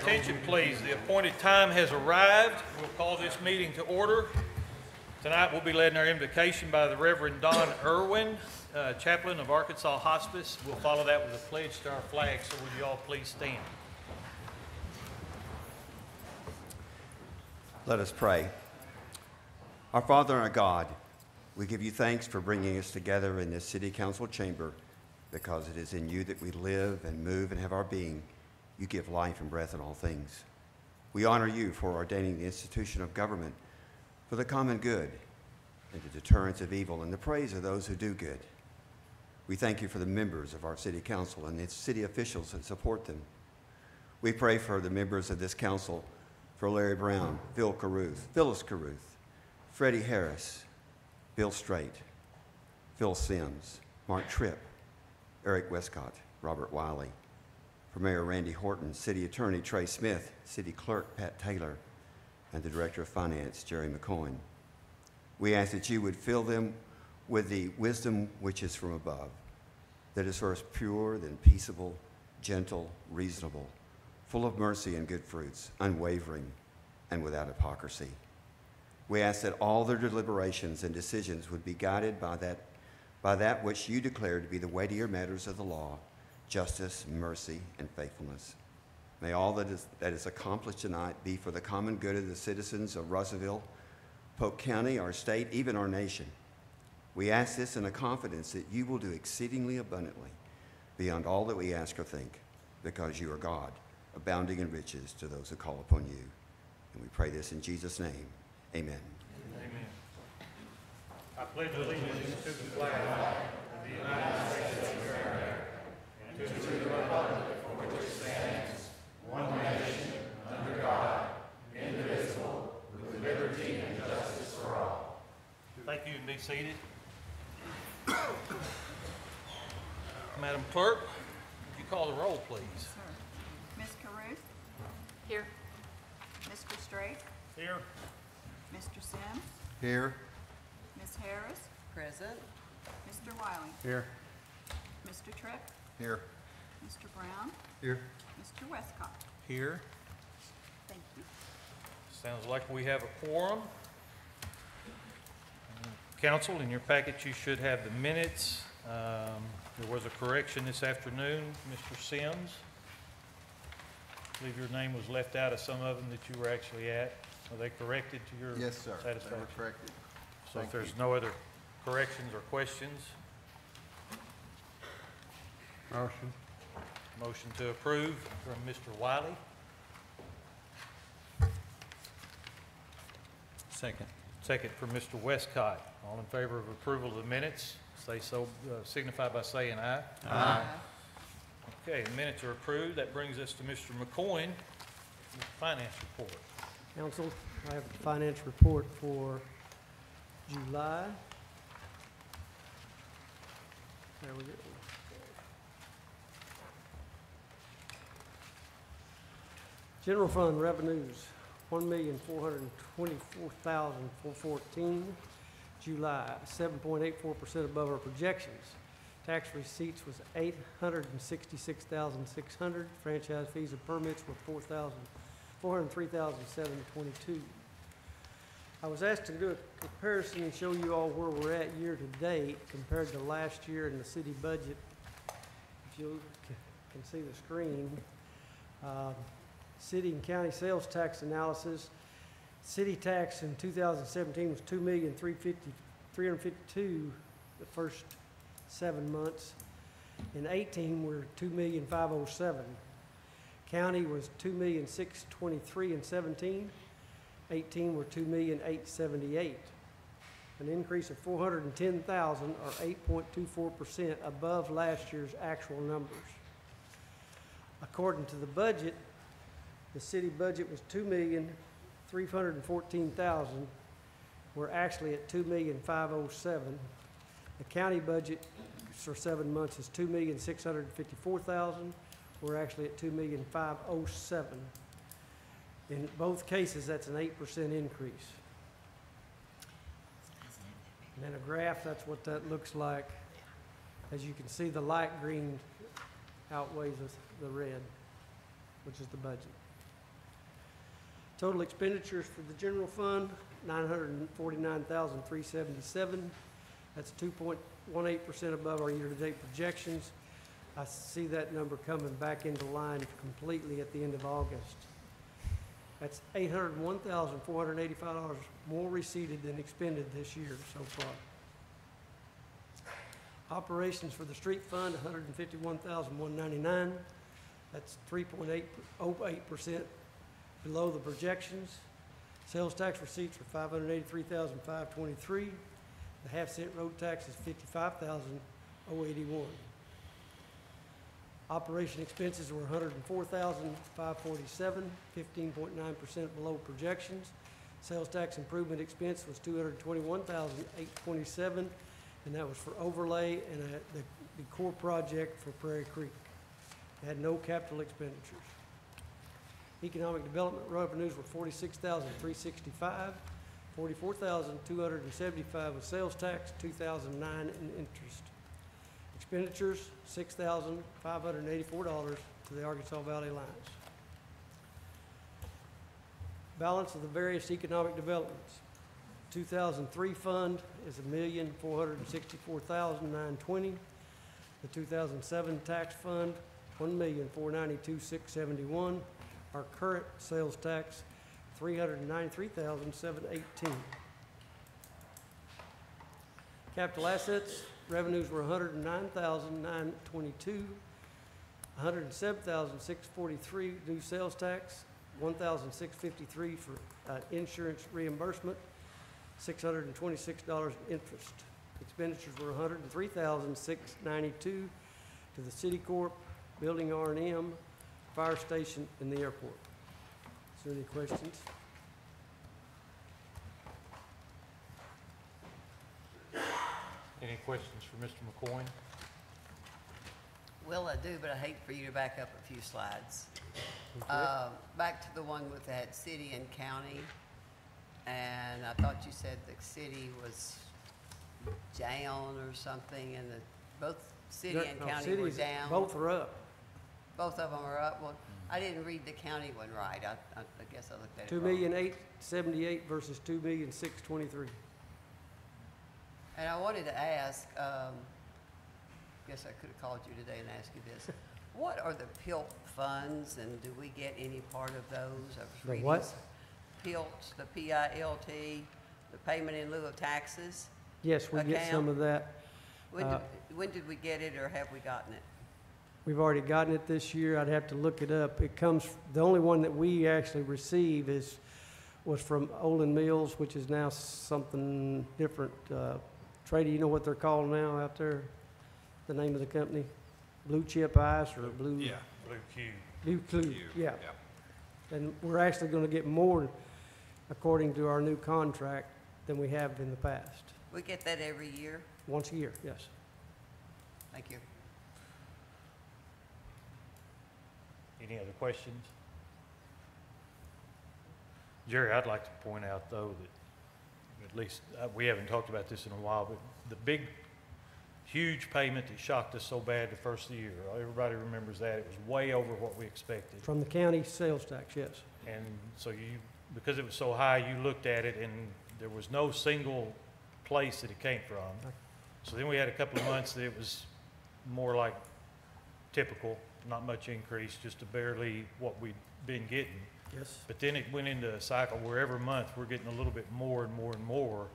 Attention, please. The appointed time has arrived. We'll call this meeting to order. Tonight we'll be led in our invocation by the Reverend Don Irwin, chaplain of Arkansas Hospice. We'll follow that with a pledge to our flag, so would you all please stand. Let us pray. Our Father and our God, we give you thanks for bringing us together in this city council chamber, because it is in you that we live and move and have our being. You give life and breath in all things. We honor you for ordaining the institution of government for the common good and the deterrence of evil and the praise of those who do good. We thank you for the members of our city council and its city officials that support them. We pray for the members of this council, for Larry Brown, Phil Caruth, Phyllis Caruth, Freddie Harris, Bill Strait, Phil Sims, Mark Tripp, Eric Westcott, Robert Wiley, for Mayor Randy Horton, City Attorney Trey Smith, City Clerk Pat Taylor, and the Director of Finance, Jerry McCoyne. We ask that you would fill them with the wisdom which is from above, that is first pure, then peaceable, gentle, reasonable, full of mercy and good fruits, unwavering, and without hypocrisy. We ask that all their deliberations and decisions would be guided by that which you declare to be the weightier matters of the law, justice, mercy, and faithfulness. May all that is accomplished tonight be for the common good of the citizens of Russellville, Polk County, our state, even our nation. We ask this in a confidence that you will do exceedingly abundantly beyond all that we ask or think, because you are God, abounding in riches to those who call upon you. And we pray this in Jesus' name. Amen. Amen. I pledge allegiance to the flag of the United States of America and to the republic for which it stands, one nation, under God, indivisible, with liberty and justice for all. Thank you, and be seated. Madam Clerk, would you call the roll, please? Sir. Ms. Caruth? Here. Mr. Strait? Here. Mr. Sims? Here. Ms. Harris? Present. Mr. Wiley? Here. Mr. Tripp? Here. Mr. Brown? Here. Mr. Westcott? Here. Thank you. Sounds like we have a quorum. Council, in your packet you should have the minutes. There was a correction this afternoon. Mr. Sims, I believe your name was left out of some of them that you were actually at. Are they corrected to your Yes, sir. satisfaction? They were corrected. So Thank if there's you. no other corrections or questions, motion to approve from Mr. Wiley. Second. Second from Mr. Westcott. All in favor of approval of the minutes, say so, signify by saying aye. Aye. Okay, the minutes are approved. That brings us to Mr. McCoyne, with the finance report. Council, I have the finance report for July. There we go. General fund revenues, $1,424,414. July, 7.84% above our projections. Tax receipts was $866,600. Franchise fees and permits were $403,722. I was asked to do a comparison and show you all where we're at year to date compared to last year in the city budget. If you can see the screen, city and county sales tax analysis. City tax in 2017 was $2,352,000 the first 7 months. In 18, we're $2,507,000. County was $2,623,000 in 17. 18, we're $2,878,000. An increase of $410,000 or 8.24% above last year's actual numbers. According to the budget, the city budget was $2,314,000. We're actually at $2,507,000. The county budget for 7 months is $2,654,000. We're actually at $2,507,000. In both cases, that's an 8% increase. And then a graph, that's what that looks like. As you can see, the light green outweighs the red, which is the budget. Total expenditures for the general fund, $949,377. That's 2.18% above our year-to-date projections. I see that number coming back into line completely at the end of August. That's $801,485 more receipted than expended this year so far. Operations for the street fund, $151,199. That's 3.08% below the projections. Sales tax receipts were $583,523. The half-cent road tax is $55,081. Operation expenses were $104,547, 15.9% below projections. Sales tax improvement expense was $221,827, and that was for overlay and the core project for Prairie Creek. It had no capital expenditures. Economic development revenues were $46,365, $44,275 with sales tax, $2,009 in interest. Expenditures, $6,584 to the Arkansas Valley Alliance. Balance of the various economic developments. 2003 fund is $1,464,920. The 2007 tax fund, $1,492,671. Our current sales tax, $393,718. Capital assets, revenues were $109,922, $107,643 due sales tax, $1,653 for insurance reimbursement, $626 in interest. Expenditures were $103,692 to the City Corp, Building R&M, Fire Station, and the airport. Is there any questions? Any questions for Mr. McCoy? Well, I do, but I hate for you to back up a few slides. Okay. Back to the one with that city and county, and I thought you said the city was down or something, and both city and No, county were cities, down. both are up. Both of them are up. Well, I didn't read the county one right. I guess I looked at it wrong. 2,878 versus 2,623. And I wanted to ask, guess I could have called you today and asked you this. What are the PILT funds, and do we get any part of those? I was The reading what? PILT, the P-I-L-T, the payment in lieu of taxes. Yes, we get some Account. of that. When did we get it, or have we gotten it? We've already gotten it this year. I'd have to look it up. It comes, the only one that we actually receive was from Olin Mills, which is now something different. Trady, you know what they're called now out there? The name of the company? Blue Chip Ice or Blue? Yeah. Blue Q. Blue Clue, Q, yeah. And we're actually gonna get more, according to our new contract, than we have in the past. We get that every year? Once a year, yes. Thank you. Any other questions? Jerry, I'd like to point out, though, that at least, we haven't talked about this in a while, but the big, huge payment that shocked us so bad the first of the year, everybody remembers that. It was way over what we expected. From the county sales tax, yes. And so because it was so high, you looked at it and there was no single place that it came from. So then we had a couple of months that it was more like typical, not much increase, just barely what we'd been getting. Yes. But then it went into a cycle where every month we're getting a little bit more and more and more.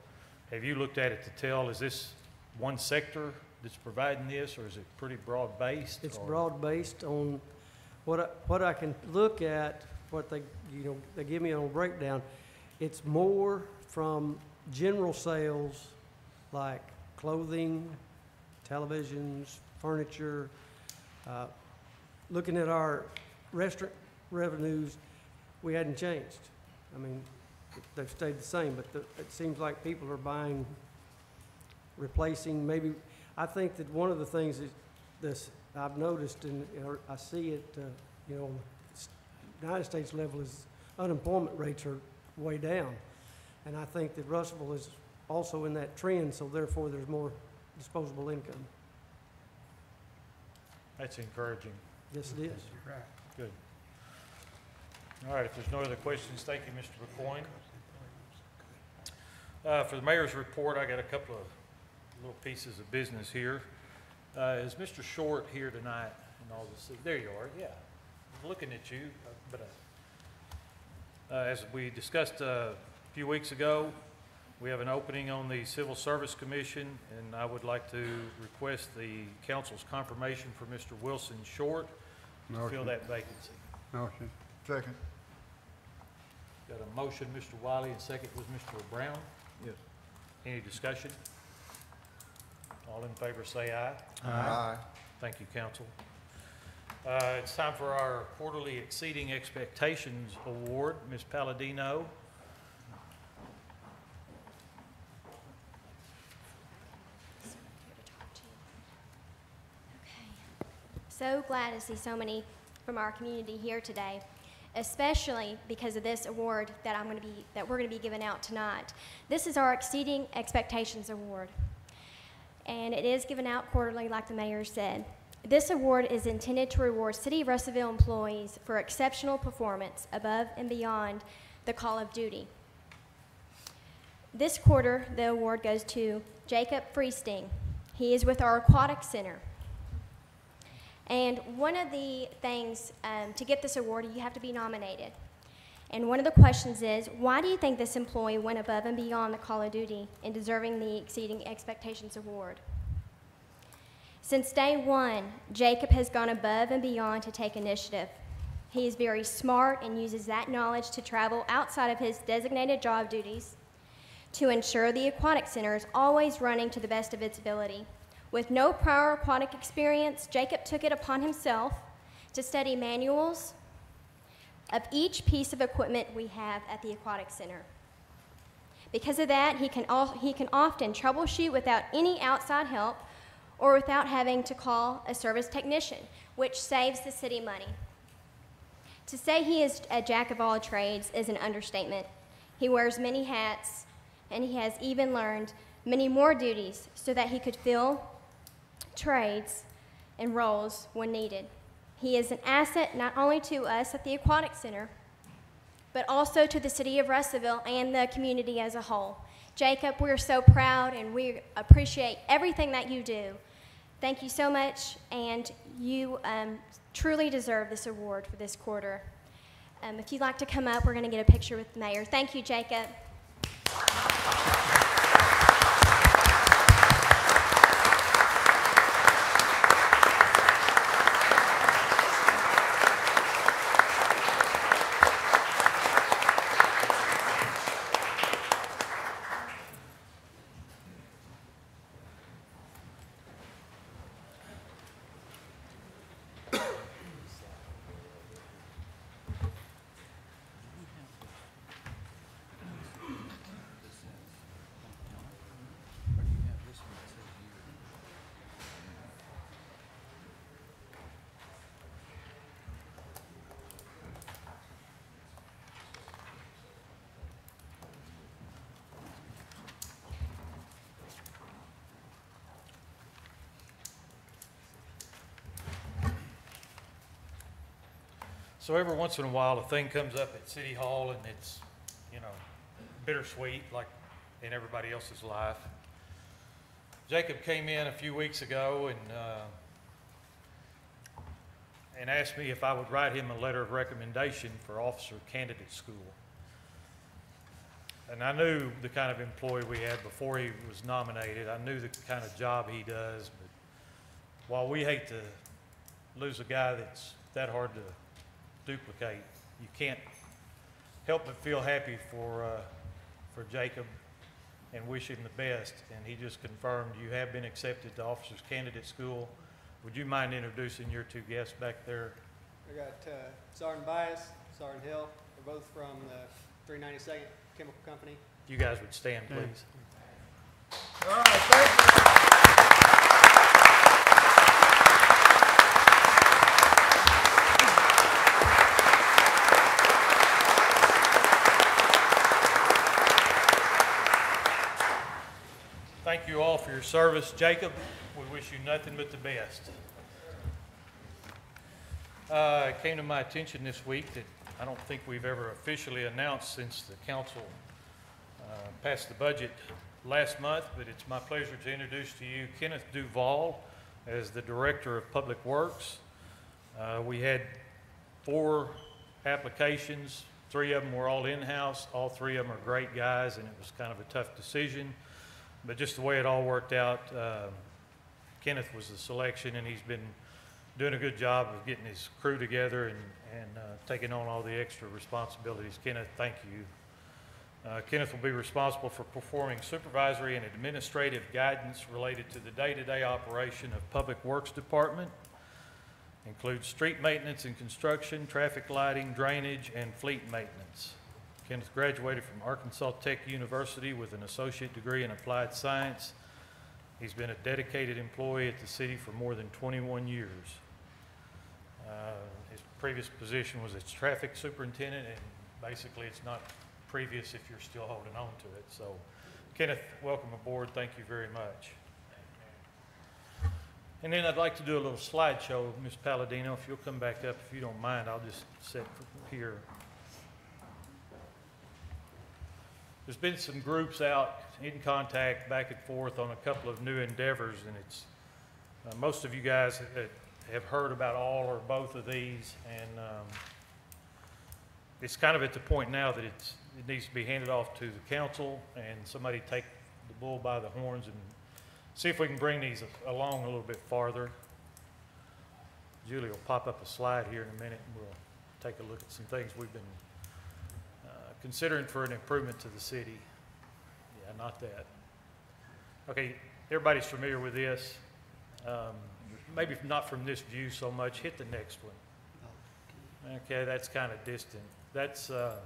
Have you looked at it to tell, is this one sector that's providing this, or is it pretty broad-based? It's or- broad-based on what I can look at, what they give me on a breakdown. It's more from general sales like clothing, televisions, furniture. Looking at our restaurant revenues, we hadn't changed. I mean, they've stayed the same, but it seems like people are buying, replacing, maybe. I think that one of the things is this, I've noticed, and I see it, United States level is unemployment rates are way down. And I think that Russellville is also in that trend, so therefore there's more disposable income. That's encouraging. Yes, it is. Good. All right, if there's no other questions, thank you, Mr. McCoyne. For the mayor's report, I got a couple of little pieces of business here. Is Mr. Short here tonight in all this? There you are, yeah. I'm looking at you, as we discussed a few weeks ago, we have an opening on the Civil Service Commission, and I would like to request the council's confirmation for Mr. Wilson Short to fill that vacancy. Motion. Second. Got a motion, Mr. Wiley, and second was Mr. Brown. Yes. Any discussion? All in favor say aye. Aye. Thank you, council. It's time for our quarterly Exceeding Expectations Award. Ms. Palladino. So glad to see so many from our community here today, especially because of this award that we're going to be giving out tonight. This is our Exceeding Expectations Award, and it is given out quarterly, like the mayor said. This award is intended to reward City of Russellville employees for exceptional performance above and beyond the call of duty. This quarter, the award goes to Jacob Freesting. He is with our Aquatic Center. And one of the things, to get this award, you have to be nominated. And one of the questions is, why do you think this employee went above and beyond the call of duty in deserving the Exceeding Expectations Award? Since day one, Jacob has gone above and beyond to take initiative. He is very smart and uses that knowledge to travel outside of his designated job duties to ensure the Aquatic Center is always running to the best of its ability. With no prior aquatic experience, Jacob took it upon himself to study manuals of each piece of equipment we have at the Aquatic Center. Because of that, he can often troubleshoot without any outside help or without having to call a service technician, which saves the city money. To say he is a jack of all trades is an understatement. He wears many hats, and he has even learned many more duties so that he could fill trades and roles when needed. He is an asset not only to us at the Aquatic Center, but also to the city of Russellville and the community as a whole. Jacob, we're so proud and we appreciate everything that you do. Thank you so much, and you truly deserve this award for this quarter. If you'd like to come up, we're going to get a picture with the mayor. Thank you, Jacob. So every once in a while, a thing comes up at City Hall, and it's, bittersweet, like in everybody else's life. Jacob came in a few weeks ago and asked me if I would write him a letter of recommendation for officer candidate school. And I knew the kind of employee we had before he was nominated. I knew the kind of job he does. But while we hate to lose a guy that's that hard to duplicate, you can't help but feel happy for Jacob and wish him the best. And he just confirmed you have been accepted to Officers Candidate School. Would you mind introducing your two guests back there? I got Sergeant Bias, Sergeant Hill. They're both from the 392nd Chemical Company. You guys would stand, please. All right, thank you. Thank you all for your service. Jacob, we wish you nothing but the best. It came to my attention this week that I don't think we've ever officially announced since the council passed the budget last month, but it's my pleasure to introduce to you Kenneth Duval as the Director of Public Works. We had 4 applications. 3 of them were all in-house. All 3 of them are great guys, and it was kind of a tough decision. But just the way it all worked out, Kenneth was the selection, and he's been doing a good job of getting his crew together and taking on all the extra responsibilities. Kenneth, thank you. Kenneth will be responsible for performing supervisory and administrative guidance related to the day-to-day operation of Public Works Department. Includes street maintenance and construction, traffic lighting, drainage, and fleet maintenance. Kenneth graduated from Arkansas Tech University with an associate degree in applied science. He's been a dedicated employee at the city for more than 21 years. His previous position was as traffic superintendent, and basically it's not previous if you're still holding on to it. So, Kenneth, welcome aboard. Thank you very much. And then I'd like to do a little slideshow. Ms. Palladino, if you'll come back up, if you don't mind, I'll just sit here. There's been some groups out in contact back and forth on a couple of new endeavors, and it's most of you guys have heard about all or both of these, and it's kind of at the point now that it needs to be handed off to the council and somebody take the bull by the horns and see if we can bring these along a little bit farther. Julie will pop up a slide here in a minute, and we'll take a look at some things we've been considering for an improvement to the city. Yeah, not that. Okay, everybody's familiar with this. Maybe not from this view so much. Hit the next one. Okay, that's kind of distant. That's the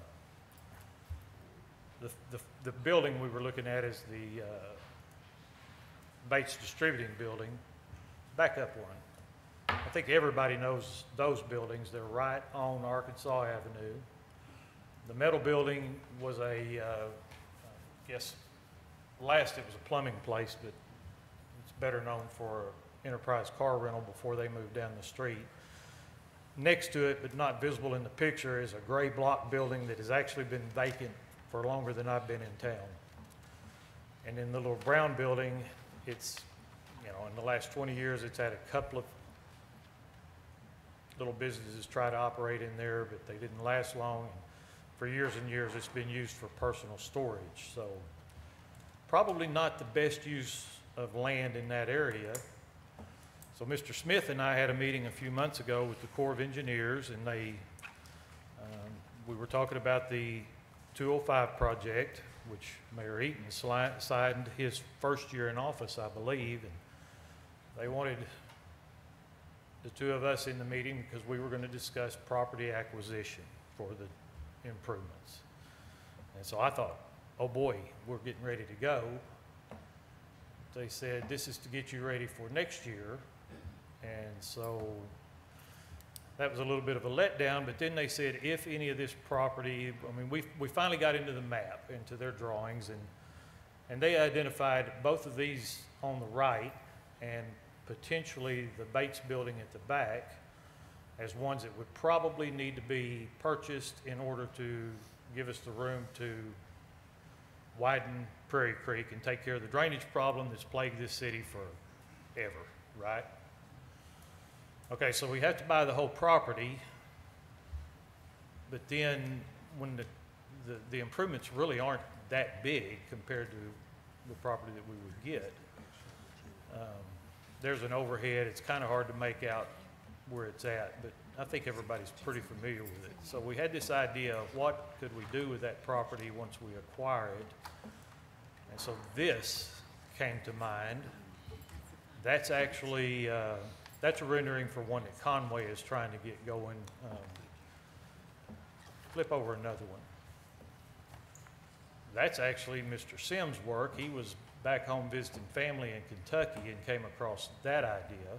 building we were looking at is the Bates Distributing Building. Back up one. I think everybody knows those buildings. They're right on Arkansas Avenue. The metal building was I guess last it was a plumbing place, but it's better known for Enterprise car rental before they moved down the street. Next to it, but not visible in the picture, is a gray block building that has actually been vacant for longer than I've been in town. And in the little brown building, it's, you know, in the last 20 years, it's had a couple of little businesses try to operate in there, but they didn't last long. And for years and years, it's been used for personal storage. So probably not the best use of land in that area. So Mr. Smith and I had a meeting a few months ago with the Corps of Engineers, and we were talking about the 205 project, which Mayor Eaton signed his first year in office, I believe, and they wanted the 2 of us in the meeting because we were going to discuss property acquisition for the improvements. And so I thought, oh boy, we're getting ready to go. They said, this is to get you ready for next year. And so that was a little bit of a letdown, but then they said if any of this property, I mean, we finally got into the map, into their drawings, and they identified both of these on the right and potentially the Bates building at the back as ones that would probably need to be purchased in order to give us the room to widen Prairie Creek and take care of the drainage problem that's plagued this city forever, right? Okay, so we have to buy the whole property, but then when the improvements really aren't that big compared to the property that we would get. There's an overhead. It's kind of hard to make out where it's at, but I think everybody's pretty familiar with it. So we had this idea of what could we do with that property once we acquire it. And so this came to mind. That's actually, that's a rendering for one that Conway is trying to get going. Flip over another one. That's actually Mr. Sims' work. He was back home visiting family in Kentucky and came across that idea.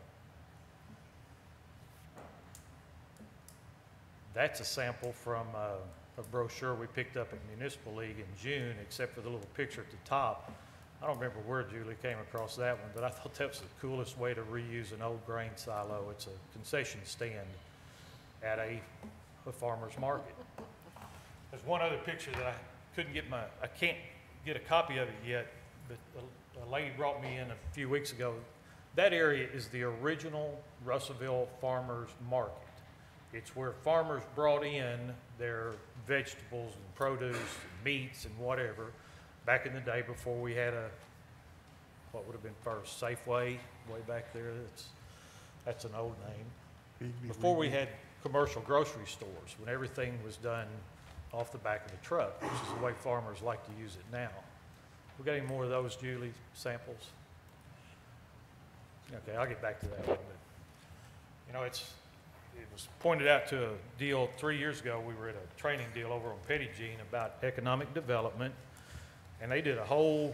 That's a sample from a brochure we picked up at Municipal League in June, except for the little picture at the top. I don't remember where Julie came across that one, but I thought that was the coolest way to reuse an old grain silo. It's a concession stand at a farmer's market. there's one other picture that I can't get a copy of it yet, but a lady brought me in a few weeks ago. That area is the original Russellville Farmers Market. It's where farmers brought in their vegetables and produce and meats and whatever back in the day before we had what would have been first, Safeway, way back there. That's an old name. Before we had commercial grocery stores, when everything was done off the back of the truck, which is the way farmers like to use it now. We got any more of those, Julie, samples? Okay, I'll get back to that one. But, it was pointed out to a deal 3 years ago. We were at a training deal over on Petty Jean about economic development, and they did a whole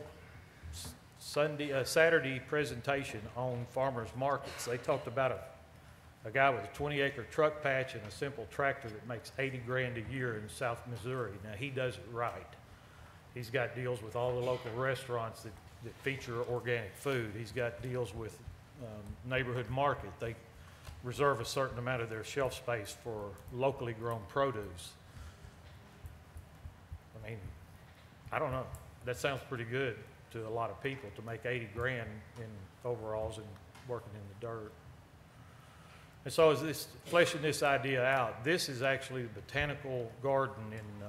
Saturday presentation on farmers markets. They talked about a guy with a 20-acre truck patch and a simple tractor that makes 80 grand a year in South Missouri. Now, he does it right. He's got deals with all the local restaurants that feature organic food. He's got deals with neighborhood market. They reserve a certain amount of their shelf space for locally grown produce. I mean, I don't know. That sounds pretty good to a lot of people to make 80 grand in overalls and working in the dirt. And so as this fleshing this idea out, this is actually the botanical garden in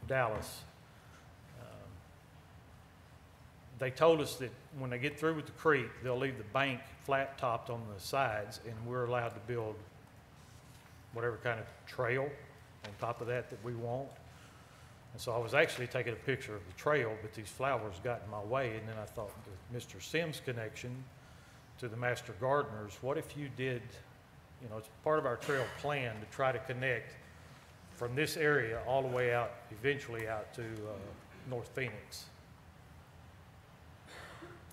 Dallas. They told us that when they get through with the creek, they'll leave the bank flat topped on the sides, and we're allowed to build whatever kind of trail on top of that we want. And so I was actually taking a picture of the trail, but these flowers got in my way, and then I thought with Mr. Sims' connection to the Master Gardeners, what if you did, it's part of our trail plan to try to connect from this area all the way out, eventually out to North Phoenix.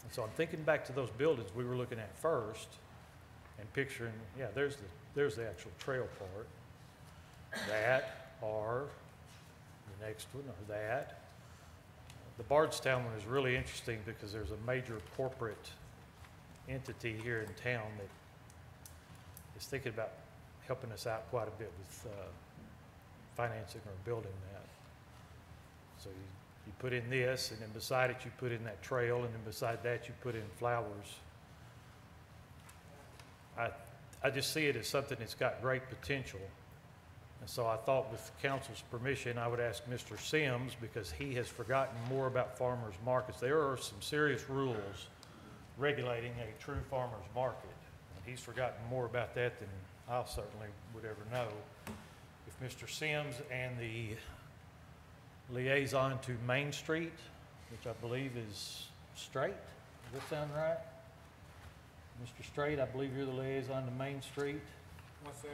And so I'm thinking back to those buildings we were looking at first and picturing, yeah, there's the actual trail part. That, or the next one, or that. The Bardstown one is really interesting because there's a major corporate entity here in town that is thinking about helping us out quite a bit with financing or building that. So you put in this, and then beside it you put in that trail, and then beside that you put in flowers. I just see it as something that's got great potential. And so I thought with council's permission, I would ask Mr. Sims, because he has forgotten more about farmers markets. There are some serious rules regulating a true farmers market. And he's forgotten more about that than I certainly would ever know. If Mr. Sims and the liaison to Main Street, which I believe is Straight, does that sound right? Mr. Straight, I believe you're the liaison to Main Street. What's that?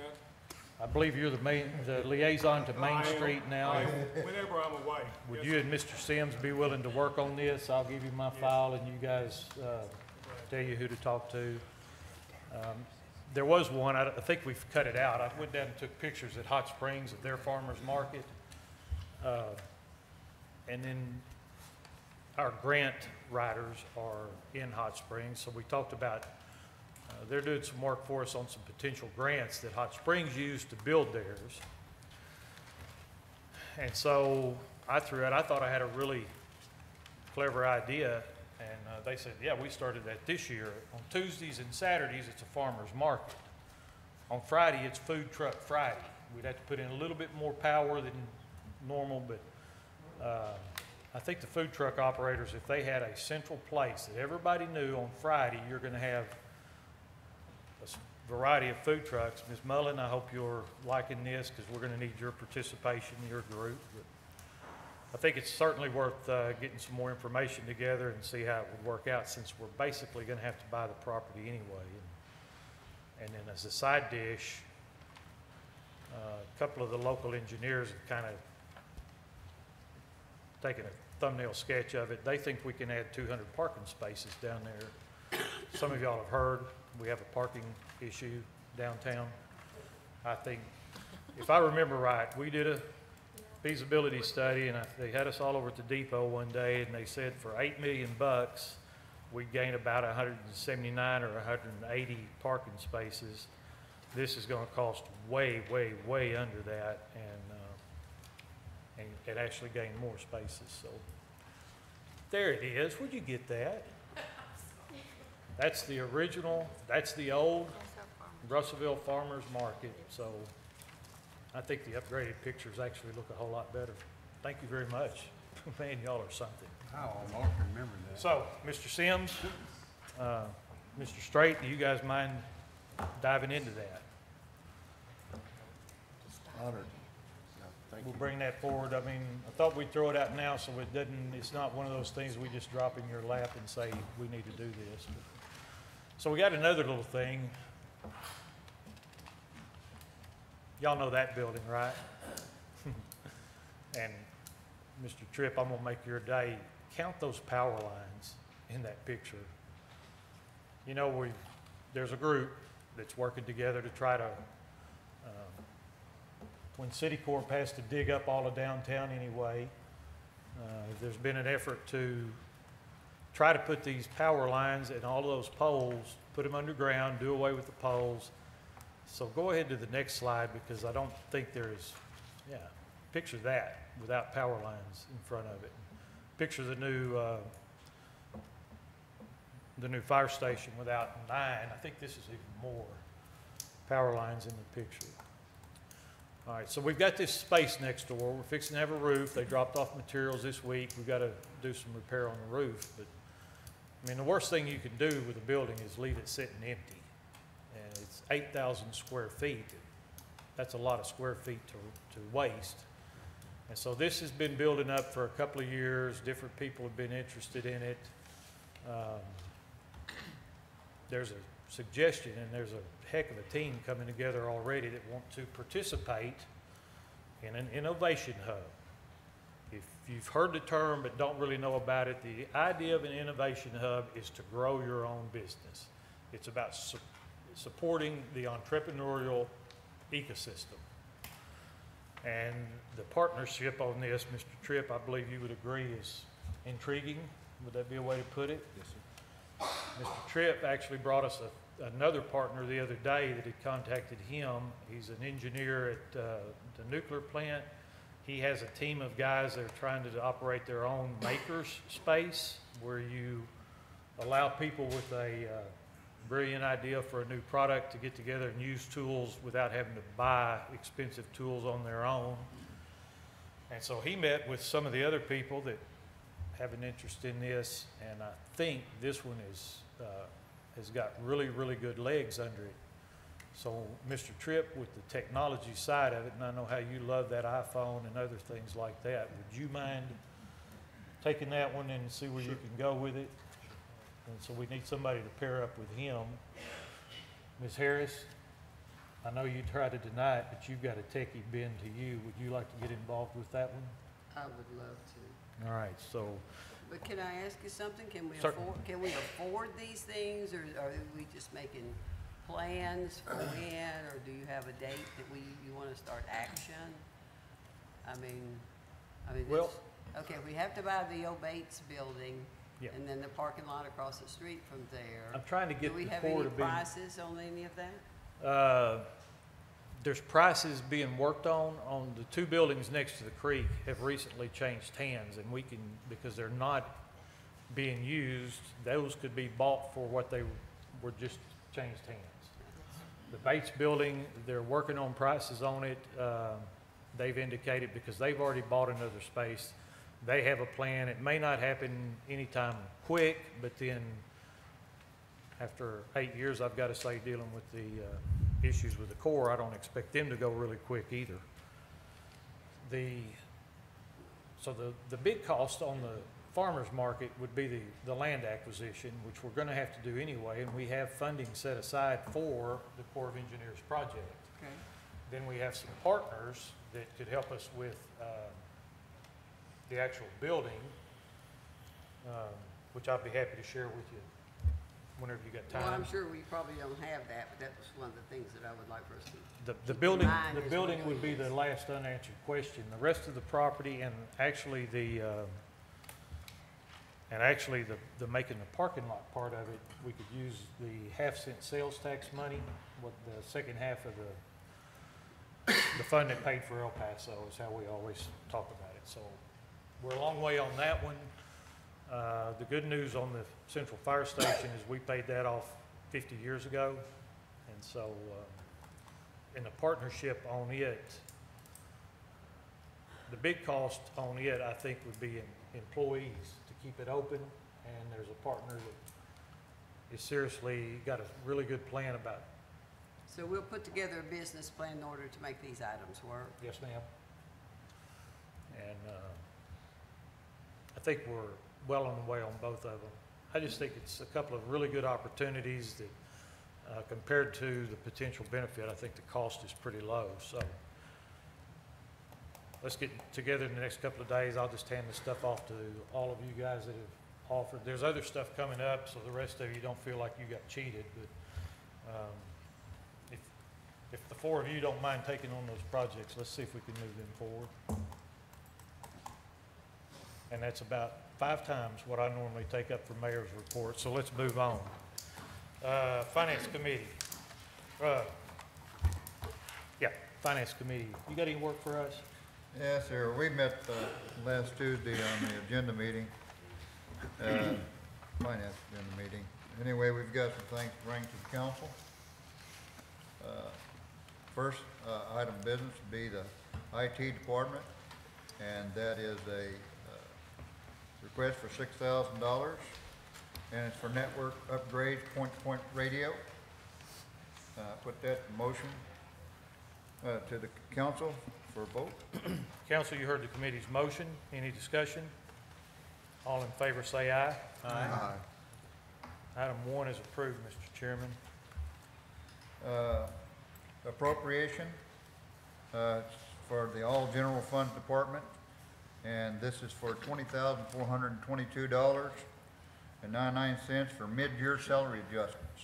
I believe you're the liaison to Main Street now. Whenever I'm away. Would Yes, you and Mr. Sims be willing to work on this? I'll give you my file, and you guys tell you who to talk to. There was one, I think we've cut it out. I went down and took pictures at Hot Springs of their farmers market. And then our grant writers are in Hot Springs, so we talked about they're doing some work for us on some potential grants that Hot Springs used to build theirs. And so I thought I had a really clever idea, and they said, yeah, we started that this year. On Tuesdays and Saturdays, it's a farmer's market. On Friday, it's Food Truck Friday. We'd have to put in a little bit more power than normal, but I think the food truck operators, if they had a central place that everybody knew on Friday, you're going to have a variety of food trucks. Ms. Mullen, I hope you're liking this because we're going to need your participation in your group. But I think it's certainly worth getting some more information together and see how it would work out, since we're basically going to have to buy the property anyway. And then as a side dish, a couple of the local engineers have kind of taken a thumbnail sketch of it. They think we can add 200 parking spaces down there. Some of y'all have heard we have a parking issue downtown. I think, if I remember right, we did a feasibility study, and they had us all over at the depot one day, and they said for $8 million, we'd gain about 179 or 180 parking spaces. This is going to cost way, way, way under that, and and actually gain more spaces. So there it is. Where'd you get that? That's the original, that's the old Russellville Farmers Market. So I think the upgraded pictures actually look a whole lot better. Thank you very much. Man, y'all are something. I almost remember that. So, Mr. Sims, Mr. Straight, do you guys mind diving into that? Honored. We'll bring that forward. I mean, I thought we'd throw it out now so it doesn't, it's not one of those things we just drop in your lap and say, we need to do this. So we got another little thing. Y'all know that building, right? And Mr. Tripp, I'm gonna make your day. Count those power lines in that picture. You know, there's a group that's working together to try to, when City Corp has to dig up all of downtown anyway, there's been an effort to try to put these power lines and all of those poles, put them underground, do away with the poles. So go ahead to the next slide, because I don't think there's, picture that without power lines in front of it. Picture the new fire station without 9. I think this is even more power lines in the picture. All right, so we've got this space next door. We're fixing to have a roof. They dropped off materials this week. We've got to do some repair on the roof. But I mean, the worst thing you can do with a building is leave it sitting empty. And it's 8,000 square feet. That's a lot of square feet to waste. And so this has been building up for a couple of years. Different people have been interested in it. There's a suggestion, and there's a heck of a team coming together already that want to participate in an innovation hub. If you've heard the term but don't really know about it, the idea of an innovation hub is to grow your own business. It's about supporting the entrepreneurial ecosystem. And the partnership on this, Mr. Tripp, I believe you would agree, is intriguing. Would that be a way to put it? Yes, sir. Mr. Tripp actually brought us another partner the other day that had contacted him. He's an engineer at the nuclear plant. He has a team of guys that are trying to operate their own maker's space, where you allow people with a brilliant idea for a new product to get together and use tools without having to buy expensive tools on their own. And so he met with some of the other people that have an interest in this, and I think this one has got really, really good legs under it. So Mr. Tripp, with the technology side of it, and I know how you love that iPhone and other things like that, would you mind taking that one and see where you can go with it? And so we need somebody to pair up with him. Ms. Harris, I know you try to deny it, but you've got a techie bend to you. Would you like to get involved with that one? I would love to. All right, so But can I ask you something? Can we Certainly. afford these things, or are we just making plans for when, or do you have a date that you want to start action? I mean, Well- it's, okay, we have to buy the Obates building, Yeah. and then the parking lot across the street from there. I'm trying to get Do we the have four any to be. prices on any of that? There's prices being worked on the two buildings next to the creek have recently changed hands, and we can, because they're not being used, those could be bought for what they were just changed hands. The Bates building, they're working on prices on it. They've indicated, because they've already bought another space, they have a plan. It may not happen anytime quick, but then after 8 years, I've got to say, dealing with the issues with the Corps, I don't expect them to go really quick either. So the big cost on the farmer's market would be the land acquisition, which we're going to have to do anyway, and we have funding set aside for the Corps of Engineers project. Okay. Then we have some partners that could help us with the actual building, which I'd be happy to share with you whenever you got time. Well, I'm sure we probably don't have that, but that was one of the things that I would like for us to. The keep building, in mind the as building we're would be doing the this. last unanswered question. The rest of the property and actually the making the parking lot part of it, we could use the half-cent sales tax money, what the second half of the fund that paid for El Paso is how we always talk about it. So we're a long way on that one. The good news on the central fire station is we paid that off 50 years ago. And so, in the partnership on it, the big cost on it, I think, would be in employees to keep it open. And there's a partner that is seriously got a really good plan about it. So we'll put together a business plan in order to make these items work. Yes, ma'am. And I think we're well on the way on both of them. I just think it's a couple of really good opportunities that, compared to the potential benefit, I think the cost is pretty low. So let's get together in the next couple of days. I'll just hand this stuff off to all of you guys that have offered. There's other stuff coming up, so the rest of you don't feel like you got cheated. But if the four of you don't mind taking on those projects, let's see if we can move them forward. And that's about 5 times what I normally take up for mayor's report, so let's move on. Finance Committee. Finance Committee. You got any work for us? Yes, sir. We met last Tuesday on the agenda meeting, finance agenda meeting. Anyway, we've got some things to bring to the council. First item of business would be the IT department, and that is a request for $6,000, and it's for network upgrades, point-to-point radio. Put that in motion to the council for a vote. Council, you heard the committee's motion. Any discussion? All in favor say aye. Aye. Item 1 is approved, Mr. Chairman. Appropriation for the all general fund department, and this is for $20,422.99 for mid-year salary adjustments.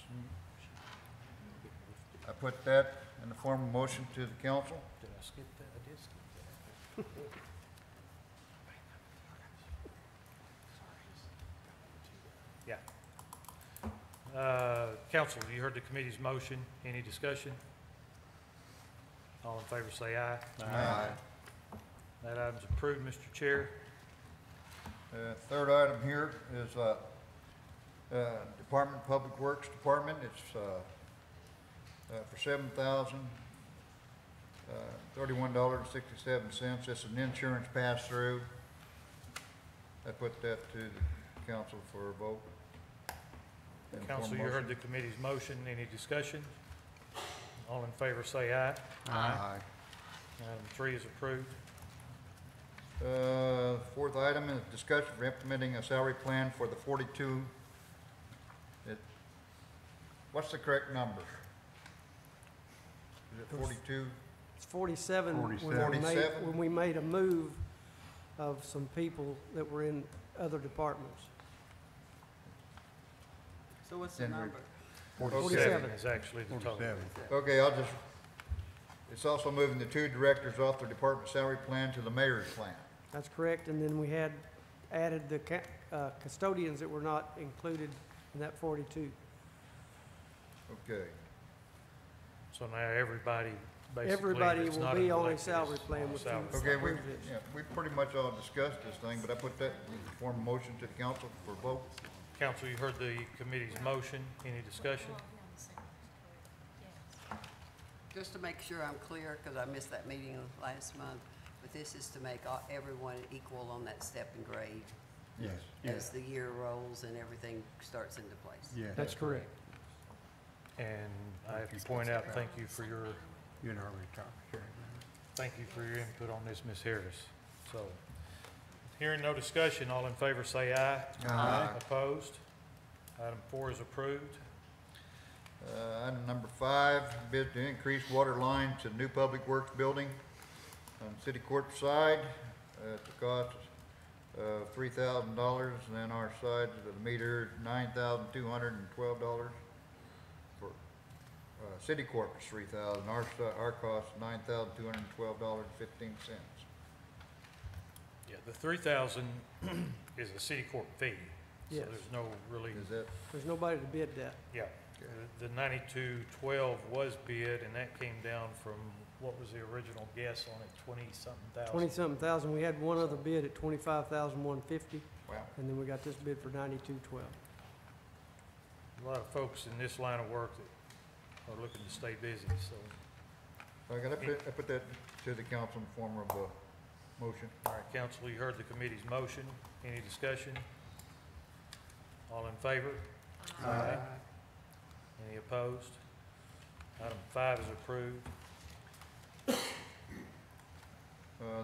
I put that in the form of motion to the council. Did I skip that? I did skip that. Yeah. Council, you heard the committee's motion. Any discussion? All in favor say aye. Aye. That item's approved, Mr. Chair. Third item here is Department of Public Works Department. It's for $7,031.67. It's an insurance pass-through. I put that to the council for a vote. In the form of Council, you motion. heard the committee's motion. Any discussion? All in favor say aye. Aye. Item 3 is approved. Fourth item is discussion for implementing a salary plan for the 42. What's the correct number? Is it 42? It's 47 when we 47. when we made a move of some people that were in other departments. So what's the Then we- number? 47 is actually the total. 47. Okay, it's also moving the 2 directors off their department salary plan to the mayor's plan. That's correct, and then we had added the custodians that were not included in that 42. Okay. So now everybody basically. Everybody that's will not be on a elected salary is plan on a with salary you. plan. Okay, Approve this. we pretty much all discussed this thing, but I put that in the form of motion to the council for a vote. Council, you heard the committee's motion. Any discussion? Just to make sure I'm clear, because I missed that meeting last month, but this is to make everyone equal on that step and grade Yes. as the year rolls and everything starts into place. Yeah. That's correct. And I have to point out, thank you for your input on this, Ms. Harris. So, hearing no discussion, all in favor say aye. Aye. Opposed? Item 4 is approved. Item number 5, bid to increase water line to new public works building on city court side at the cost of $3,000, and then our side of the meter, $9,212. For city court was $3,000, our cost $9,212.15. Yeah, the 3,000 is a city court fee. So Yes. there's no really, Is that, There's nobody to bid that. yeah. The 9212 was bid, and that came down from what was the original guess on it, 20-something thousand? 20-something thousand. We had one other bid at 25,150, Wow. and then we got this bid for 9212. A lot of folks in this line of work that are looking to stay busy, so. I put that to the council in the form of a motion. All right, council, you heard the committee's motion. Any discussion? All in favor? Aye. Any opposed? Item 5 is approved.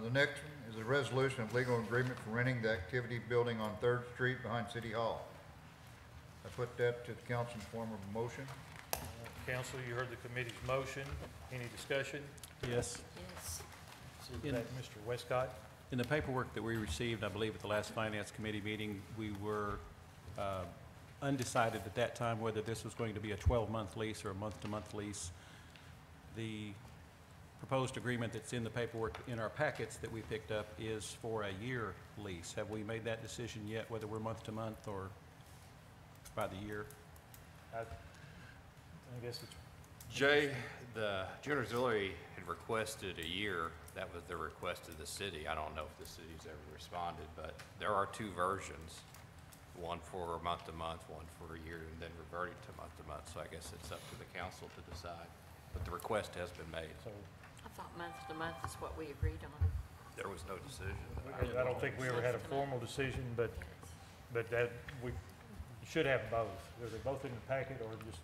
The next one is a resolution of legal agreement for renting the activity building on Third Street behind City Hall. I put that to the council in the form of a motion. Council, you heard the committee's motion. Any discussion? Yes. Yes. Is that Mr. Westcott? In the paperwork that we received, I believe at the last Finance Committee meeting, we were undecided at that time whether this was going to be a 12-month lease or a month-to-month lease. The proposed agreement that's in the paperwork in our packets that we picked up is for a year lease. Have we made that decision yet, whether we're month-to-month or by the year? I guess it's, Jay, the junior auxiliary had requested a year. That was the request of the city. I don't know if the city's ever responded, but there are 2 versions, one for month to month, one for a year, and then reverting to month to month. So I guess it's up to the council to decide, but the request has been made. so, I thought month to month is what we agreed on. There was no decision. I don't think we ever had a formal decision, but that, we should have both. Are they both in the packet or just?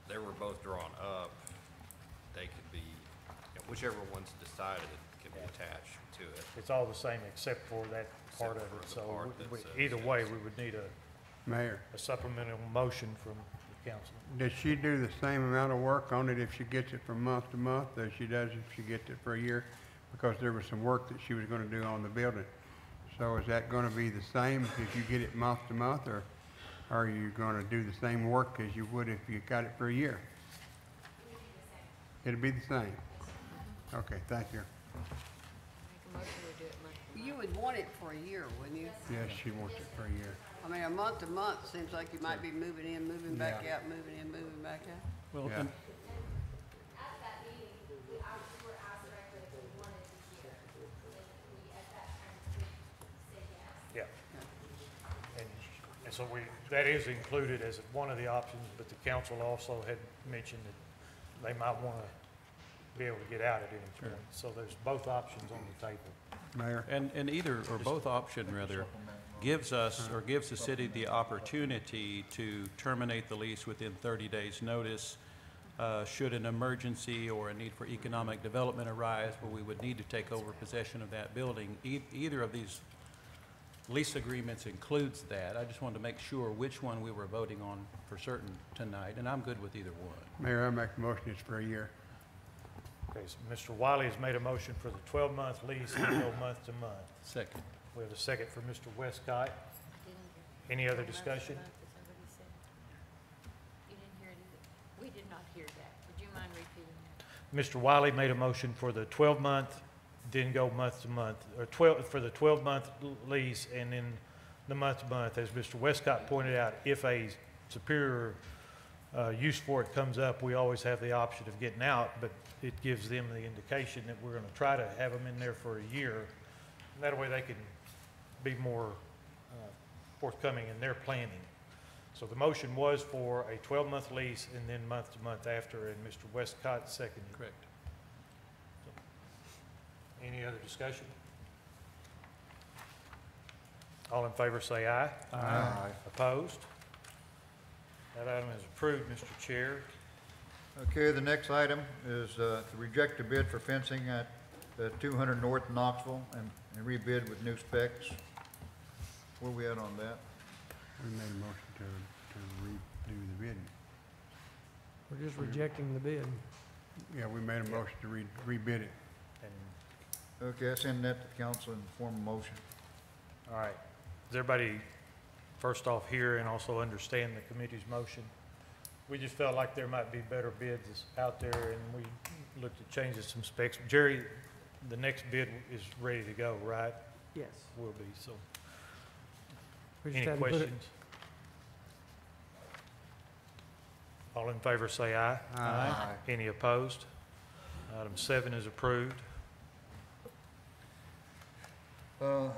They were both drawn up. They could be, whichever one's decided can be attached to it. It's all the same except for that part of Except it, for so the part that says either way, yes. we would need Mayor, a supplemental motion from the council. does she do the same amount of work on it if she gets it from month to month as she does if she gets it for a year? Because there was some work that she was gonna do on the building. So is that gonna be the same if you get it month to month, or are you gonna do the same work as you would if you got it for a year? It'll be the same? Okay, thank you. Make a motion to do it month to month. You would want it for a year, wouldn't you? Yes, she wants it for a year. I mean, a month to month seems like you might be moving in, moving back Yeah. out, moving in, moving back out. Well, Yeah. and At that meeting, we were asked directly if we wanted to hear. We, at that time, we said yes. Yeah. And so that is included as one of the options, but the council also had mentioned that they might want to be able to get out at any point. So there's both options on the table. Mayor? and either, or both option rather, gives us, or gives the city the opportunity to terminate the lease within 30 days' notice, should an emergency or a need for economic development arise where we would need to take over possession of that building. Either of these lease agreements includes that. I just wanted to make sure which one we were voting on for certain tonight, and I'm good with either one. Mayor, I make a motion it's for a year. Okay, so Mr. Wiley has made a motion for the 12-month lease and go month to month. Second. We have a second for Mr. Westcott. Didn't hear. Any other Month to discussion? month, is that what he said? You didn't hear it either. We did not hear that. Would you mind repeating that? Mr. Wiley made a motion for the 12-month, then go month to month, or for the 12-month lease and then the month to month. As Mr. Westcott pointed out, if a superior use for it comes up, we always have the option of getting out, but it gives them the indication that we're going to try to have them in there for a year. And that way they can be more forthcoming in their planning. So the motion was for a 12-month lease and then month to month after, and Mr. Westcott seconded. Correct. Any other discussion? All in favor say aye. Aye. Opposed? That item is approved, Mr. Chair. Okay, the next item is to reject a bid for fencing at 200 North Knoxville and rebid with new specs. Where we at on that? We made a motion to redo the bid. We're just rejecting the bid. Yeah, we made a motion to rebid it. And, Okay, I send that to council in the form of motion. all right, does everybody first off hear and also understand the committee's motion? We just felt like there might be better bids out there, and we looked at changing some specs. Jerry, the next bid is ready to go, right? Yes. Will be, so. We just Any hadn't put it- questions? All in favor say aye. Aye. Any opposed? Item 7 is approved. The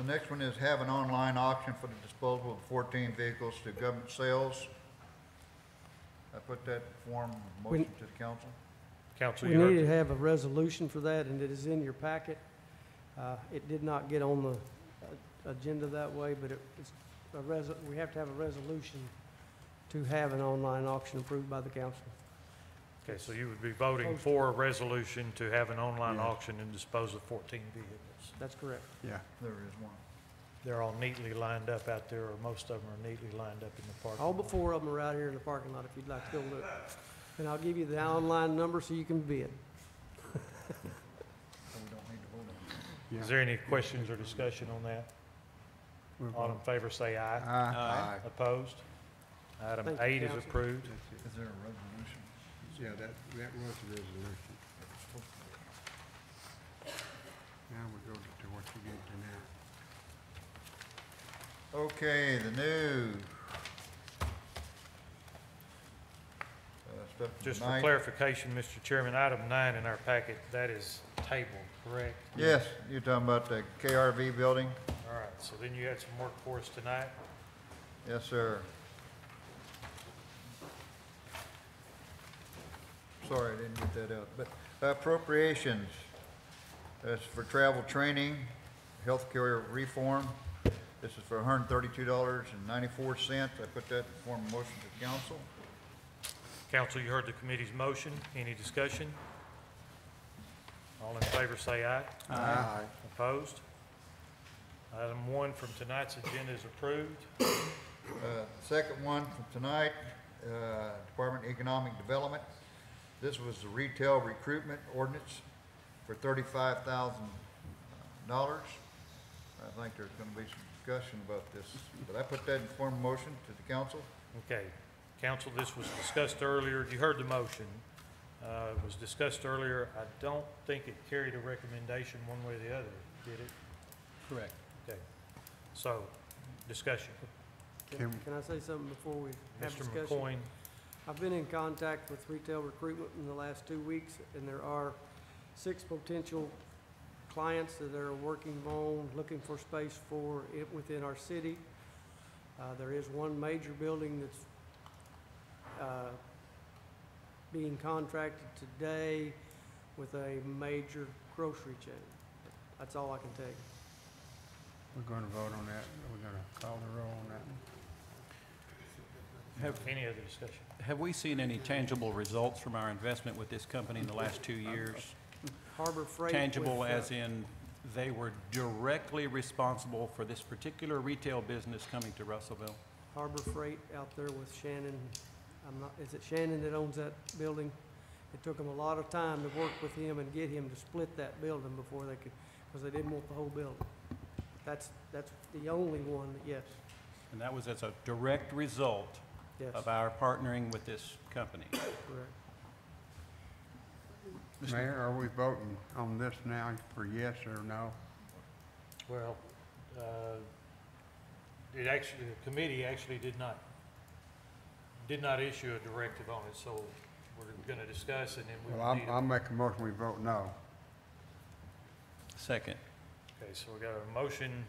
next one is have an online auction for the disposal of 14 vehicles to government sales. I put that form of motion to the council. Council, We you need to heard. have a resolution for that, and it is in your packet. It did not get on the agenda that way, but we have to have a resolution to have an online auction approved by the council. Okay, so you would be voting for a resolution to have an online auction and dispose of 14 vehicles. That's correct. Yeah. There is one. They're all neatly lined up out there, or most of them are neatly lined up in the parking lot. All but 4 of them are out here in the parking lot if you'd like to go look. And I'll give you the online number so you can bid. So we don't need to vote on it. Is there any questions or discussion on that? All in favor say aye. Aye. Opposed? Item Thank you, 8 is Council. approved. Is there a resolution? Yeah, that was the resolution. Now we go to what you get to now. Okay, the new stuff Just for tonight. clarification, Mr. Chairman, item 9 in our packet, that is tabled, correct? Yes, you're talking about the KRV building? All right, so then you had some work for us tonight? Yes, sir. Sorry, I didn't get that out, but appropriations, that's for travel training, healthcare reform. This is for $132.94. I put that in form of motion to council. Council, you heard the committee's motion. Any discussion? All in favor say aye. Aye. Opposed? Item 1 from tonight's agenda is approved. Second one from tonight, Department of Economic Development. This was the retail recruitment ordinance for $35,000. I think there's gonna be some discussion about this, but I put that in form of motion to the council. Okay. Council, this was discussed earlier. You heard the motion. It was discussed earlier. I don't think it carried a recommendation one way or the other, did it? Correct. Okay. So, discussion. Can I say something before we have Mr. discussion? McCoy. I've been in contact with retail recruitment in the last 2 weeks, and there are 6 potential clients that are working on, looking for space for it within our city. There is one major building that's being contracted today with a major grocery chain. That's all I can tell you. We're gonna vote on that. We're gonna call the roll on that one. Any other discussion? Have we seen any tangible results from our investment with this company in the last 2 years? Harbor Freight. Tangible with, as in they were directly responsible for this particular retail business coming to Russellville? Harbor Freight out there with Shannon. Is it Shannon that owns that building? It took them a lot of time to work with him and get him to split that building before they could, because they didn't want the whole building. That's the only one, yes, And that was as a direct result yes, of our partnering with this company. correct. Mayor, are we voting on this now for yes or no? Well, the committee actually did not issue a directive on it, so we're gonna discuss and then we Well, will need. I'll make a motion, we vote no. Second. Okay, so we got a motion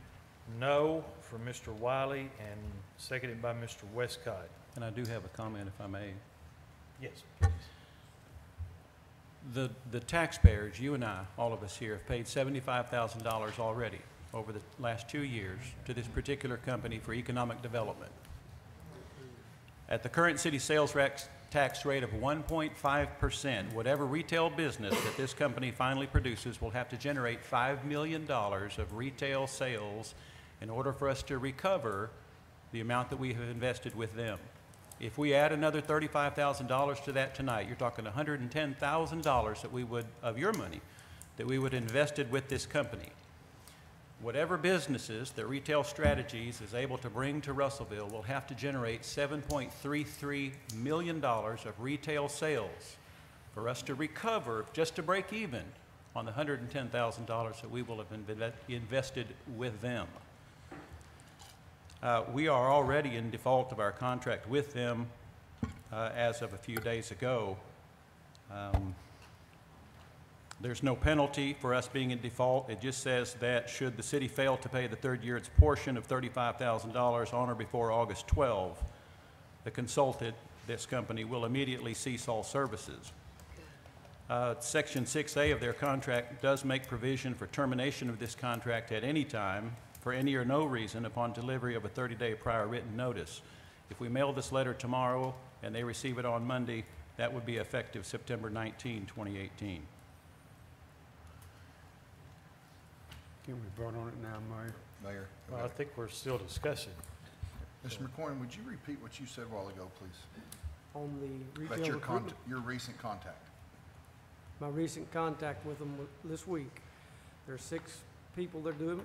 no from Mr. Wiley and seconded by Mr. Westcott. And I do have a comment, if I may. Yes. The taxpayers, you and I, all of us here, have paid $75,000 already over the last 2 years to this particular company for economic development. At the current city sales tax rate of 1.5%, whatever retail business that this company finally produces will have to generate $5 million of retail sales in order for us to recover the amount that we have invested with them. If we add another $35,000 to that tonight, you're talking $110,000 that we would, of your money, that we would invested with this company. Whatever businesses that Retail Strategies is able to bring to Russellville will have to generate $7.33 million of retail sales for us to recover, just to break even on the $110,000 that we will have invested with them. We are already in default of our contract with them as of a few days ago. There's no penalty for us being in default. It just says that should the city fail to pay the third year its portion of $35,000 on or before August 12, the consultant, this company, will immediately cease all services. Section 6A of their contract does make provision for termination of this contract at any time for any or no reason upon delivery of a 30-day prior written notice. If we mail this letter tomorrow and they receive it on Monday, that would be effective September 19, 2018. Can we vote on it now, Mayor? Mayor. Well, I think we're still discussing. Mr. McCoy, would you repeat what you said a while ago, please? On the About retail your recruitment, your recent contact. my recent contact with them this week, there's 6 people they're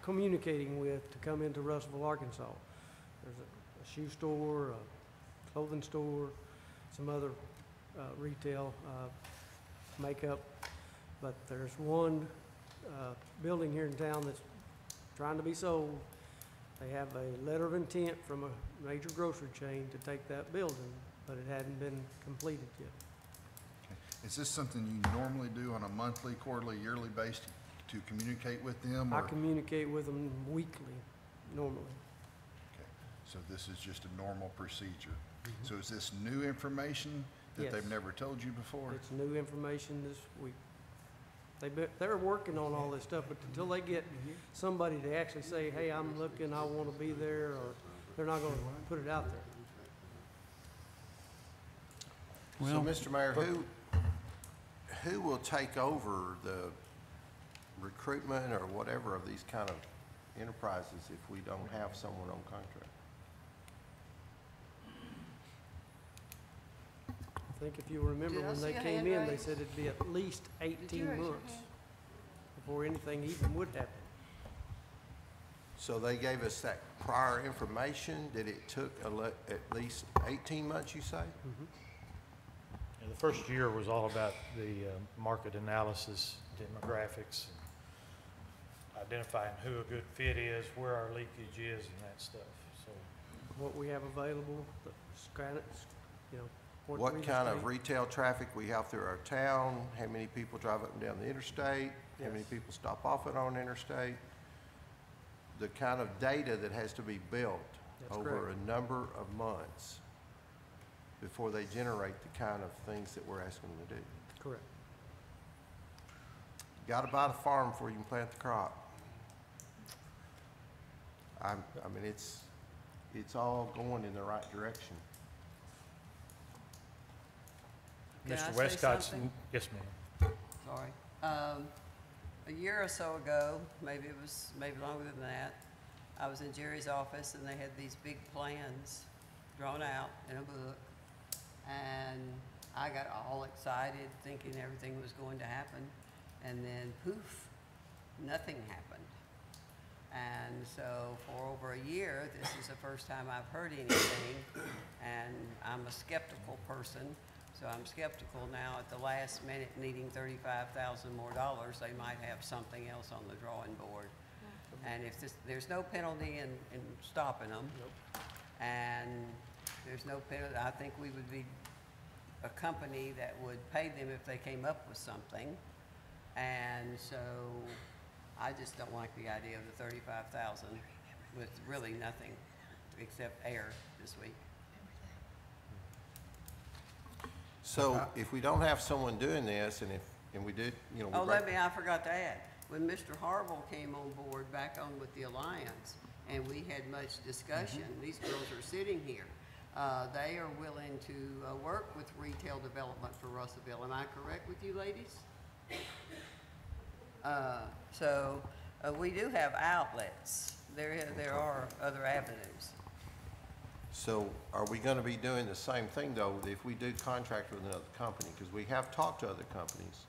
communicating with to come into Russellville, Arkansas. There's a shoe store, a clothing store, some other retail makeup, but there's one building here in town that's trying to be sold. They have a letter of intent from a major grocery chain to take that building, but it hadn't been completed yet. Is this something you normally do on a monthly, quarterly, yearly basis to communicate with them? I Or? communicate with them weekly, normally. Okay. So this is just a normal procedure. So is this new information that Yes. they've never told you before? It's new information this week. They're working on all this stuff, but until they get somebody to actually say, hey, I'm looking, I want to be there, or they're not going to put it out there. So, Mr. Mayor, who will take over the recruitment or whatever of these kind of enterprises if we don't have someone on contract? I think if you remember Did I when they see a came hand in, they raised? said it'd be at least Did you 18 raise your months hand? before anything even would happen. So they gave us that prior information that it took at least 18 months, you say? And the first year was all about the market analysis, demographics, and identifying who a good fit is, where our leakage is, and that stuff. So What we have available, the you know. What real kind of estate. retail traffic we have through our town, how many people drive up and down the interstate, how many Yes. people stop off it on the interstate, the kind of data that has to be built That's over correct. a number of months before they generate the kind of things that we're asking them to do. Correct. You gotta buy the farm before you can plant the crop. I mean, it's all going in the right direction. Can I Mr. say Westcott's, something? yes, ma'am. Sorry. A year or so ago, maybe longer than that, I was in Jerry's office and they had these big plans drawn out in a book. And I got all excited thinking everything was going to happen. And then poof, nothing happened. And so for over a year, this is the first time I've heard anything. And I'm a skeptical person. So I'm skeptical now at the last minute needing $35,000 more, they might have something else on the drawing board. And if there's no penalty in stopping them, and there's no penalty, I think we would be a company that would pay them if they came up with something. And so I just don't like the idea of the $35,000 with really nothing except air this week. So if we don't have someone doing this, and we did, you know. Oh, I forgot to add, when Mr. Harville came on board back on with the Alliance, and we had much discussion, these girls are sitting here, they are willing to work with retail development for Russellville. Am I correct with you ladies? So we do have outlets. There are other avenues. So are we gonna be doing the same thing, though, if we do contract with another company? Because we have talked to other companies.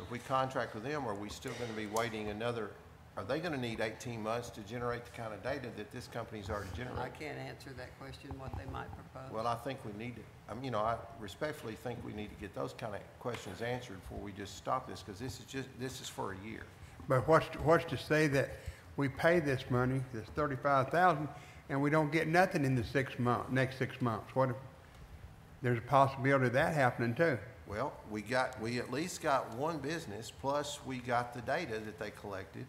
If we contract with them, are we still gonna be waiting are they gonna need 18 months to generate the kind of data that this company's already I generated? can't answer that question, what they might propose. Well, I think we need to, I respectfully think we need to get those kind of questions answered before we just stop this, because this is for a year. But what's to say that we pay this money, this $35,000, and we don't get nothing in the next 6 months? What if, there's a possibility of that happening too. Well, we at least got one business, plus we got the data that they collected.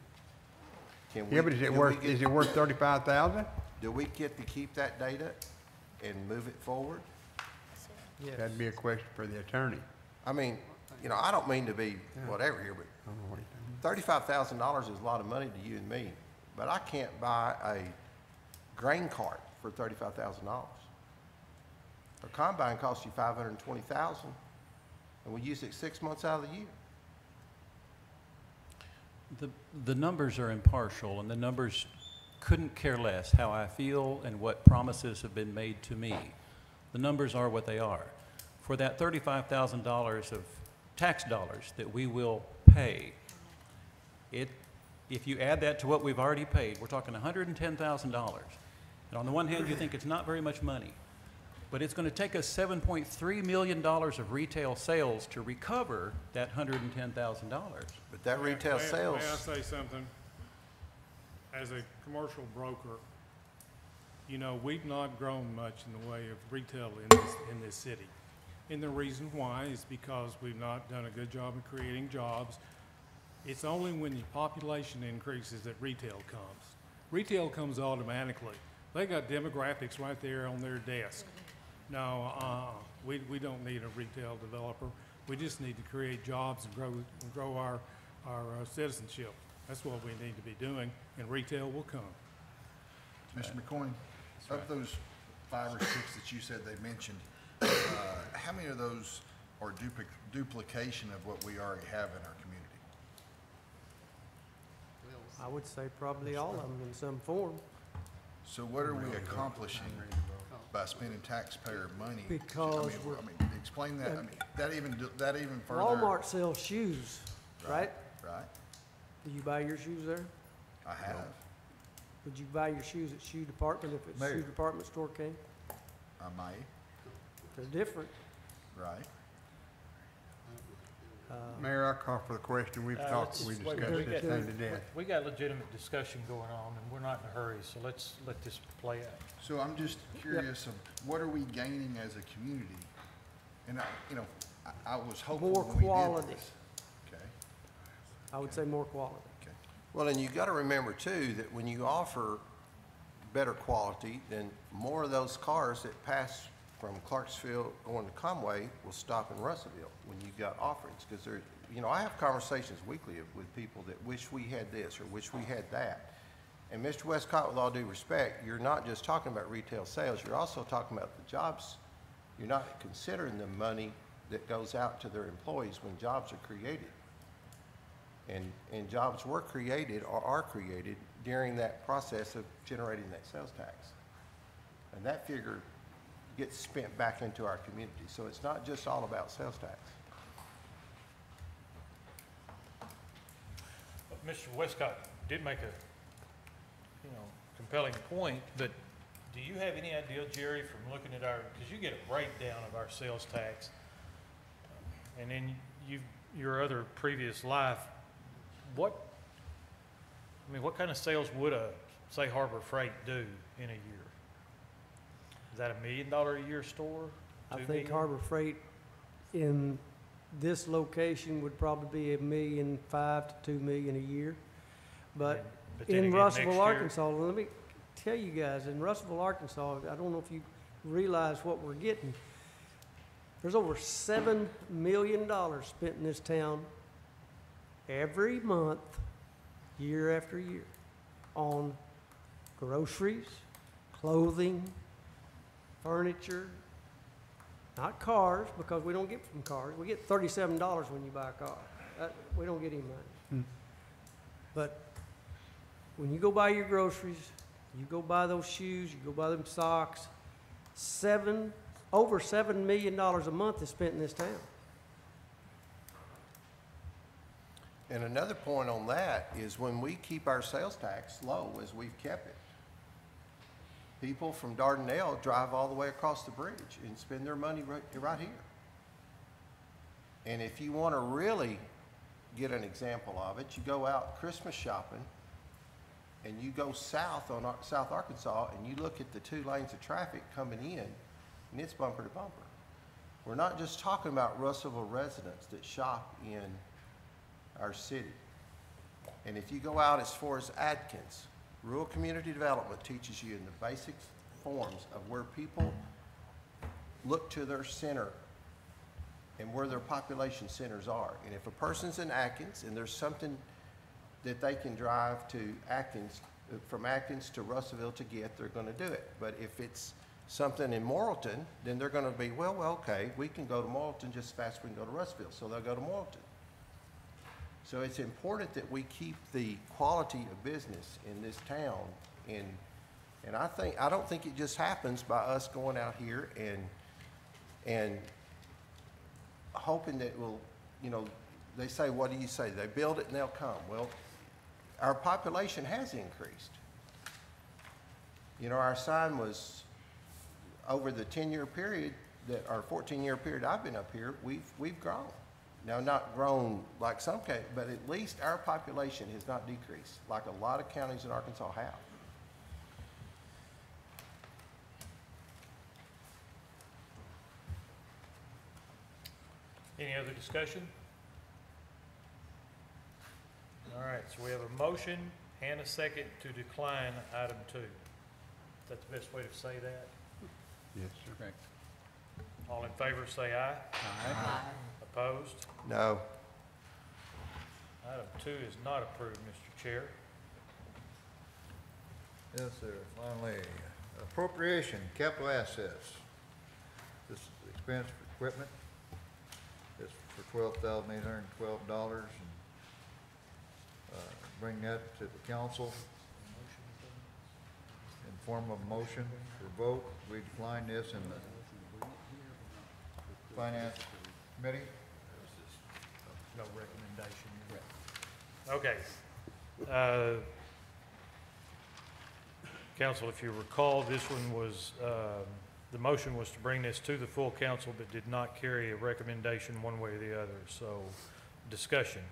Can we? Yeah, but is it worth 35,000? Do we get to keep that data and move it forward? Yes. That'd be a question for the attorney. I mean, you know, I don't mean to be whatever here, but I don't know what he's doing. $35,000 is a lot of money to you and me, but I can't buy a grain cart for $35,000. A combine costs you $520,000, and we use it 6 months out of the year. The numbers are impartial, and the numbers couldn't care less how I feel and what promises have been made to me. The numbers are what they are. For that $35,000 of tax dollars that we will pay, if you add that to what we've already paid, we're talking $110,000. And on the one hand, you think it's not very much money, but it's going to take us $7.3 million of retail sales to recover that $110,000. But that retail sales. May I say something? As a commercial broker, you know, we've not grown much in the way of retail in this city. And the reason why is because we've not done a good job of creating jobs. It's only when the population increases that retail comes. Retail comes automatically. They got demographics right there on their desk. No, we don't need a retail developer. We just need to create jobs and grow our citizenship. That's what we need to be doing, and retail will come. Mr. McCoy, of those 5 or 6 that you said they mentioned, how many of those are duplication of what we already have in our community? I would say probably all of them in some form. So what are we accomplishing by spending taxpayer money? Because I mean, explain that. I mean, that even further. Walmart sells shoes, right? Right. Do you buy your shoes there? I have. Would you buy your shoes at shoe department if it's No. shoe department store came? I may. They're different. Right. Mayor, I call for the question. We discussed this thing to death. We got legitimate discussion going on, and we're not in a hurry, so let's let this play out. So I'm just curious of what are we gaining as a community? And I was hopeful More when we did quality. this. Okay. I would say more quality. Okay. Well, and you got to remember too that when you offer better quality, then more of those cars that pass from Clarksville going to Conway will stop in Russellville when you've got offerings. Because there, you know, I have conversations weekly with people that wish we had this or wish we had that. And Mr. Westcott, with all due respect, you're not just talking about retail sales, you're also talking about the jobs. You're not considering the money that goes out to their employees when jobs are created. And jobs were created or are created during that process of generating that sales tax. And that figure gets spent back into our community. So it's not just all about sales tax. Mr. Westcott did make a, compelling point, but do you have any idea, Jerry, from looking at because you get a breakdown of our sales tax, and then your other previous life, what kind of sales would say, Harbor Freight do in a year? Is that $1 million a year store? I $2 think million? Harbor Freight in this location would probably be $1.5 million to $2 million a year. But But then in again, Russellville, next year- Arkansas, let me tell you guys, in Russellville, Arkansas, I don't know if you realize what we're getting. There's over $7 million spent in this town every month, year after year, on groceries, clothing, furniture, not cars, because we don't get from cars. We get $37 when you buy a car. We don't get any money. But when you go buy your groceries, you go buy those shoes, you go buy them socks, over $7 million a month is spent in this town. And another point on that is when we keep our sales tax low, as we've kept it, people from Dardanelle drive all the way across the bridge and spend their money right here. And if you want to really get an example of it, you go out Christmas shopping and you go south on South Arkansas and you look at the 2 lanes of traffic coming in, and it's bumper to bumper. we're not just talking about Russellville residents that shop in our city. And if you go out as far as Adkins, rural community development teaches you in the basic forms of where people look to their center and where their population centers are. And if a person's in Atkins and there's something that they can drive to Atkins, from Atkins to Russellville to get, they're gonna do it. But if it's something in Morrilton, then they're gonna be, well, okay, we can go to Morrilton just as fast as we can go to Russellville, so they'll go to Morrilton. So it's important that we keep the quality of business in this town, and I don't think it just happens by us going out here and hoping that we'll, you know, they say, what do you say? They build it and they'll come. Well, our population has increased. You know, our sign was, over the 10-year period, or 14-year period I've been up here, we've grown. Now, not grown like some counties, but at least our population has not decreased, like a lot of counties in Arkansas have. Any other discussion? All right, so we have a motion and a second to decline item 2. Is that the best way to say that? Yes, sir. Correct. All in favor, say aye. Aye. Opposed? No. Item 2 is not approved, Mr. Chair. Yes, sir. Finally, appropriation, capital assets. This is expense for equipment. It's for $12,812, and bring that to the council in form of motion for vote. We decline this in the finance committee. No recommendation. Okay. Council, if you recall, this one was, the motion was to bring this to the full council, but did not carry a recommendation one way or the other. So, discussion.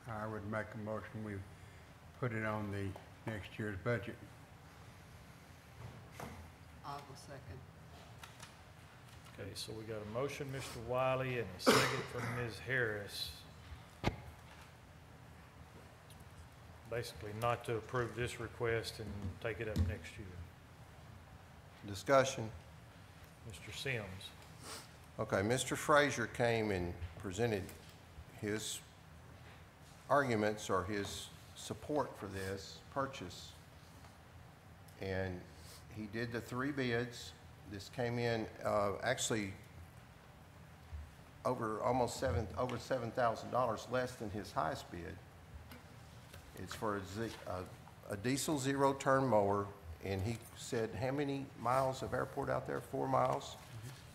I would make a motion, we put it on the next year's budget. I will second. Okay, so we got a motion, Mr. Wiley, and a second from Ms. Harris. Basically not to approve this request and take it up next year. Discussion. Mr. Sims. Okay, Mr. Frazier came and presented his arguments or his support for this purchase. And he did the 3 bids. This came in actually over $7,000 less than his highest bid. It's for a diesel zero-turn mower, and he said, how many miles of airport out there? 4 miles?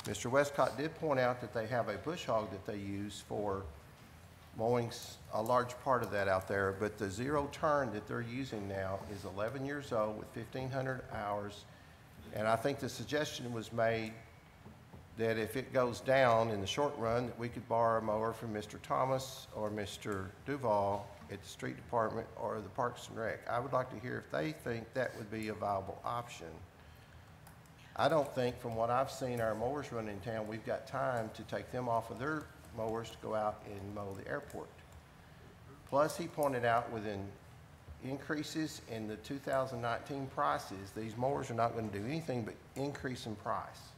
Mr. Westcott did point out that they have a bush hog that they use for mowing a large part of that out there, but the zero-turn that they're using now is 11 years old with 1,500 hours, and I think the suggestion was made that if it goes down in the short run, that we could borrow a mower from Mr. Thomas or Mr. Duval at the street department or the Parks and Rec. I would like to hear if they think that would be a viable option. I don't think, from what I've seen our mowers run in town, we've got time to take them off of their mowers to go out and mow the airport. Plus, he pointed out within increases in the 2019 prices, these mowers are not going to do anything but increase in price.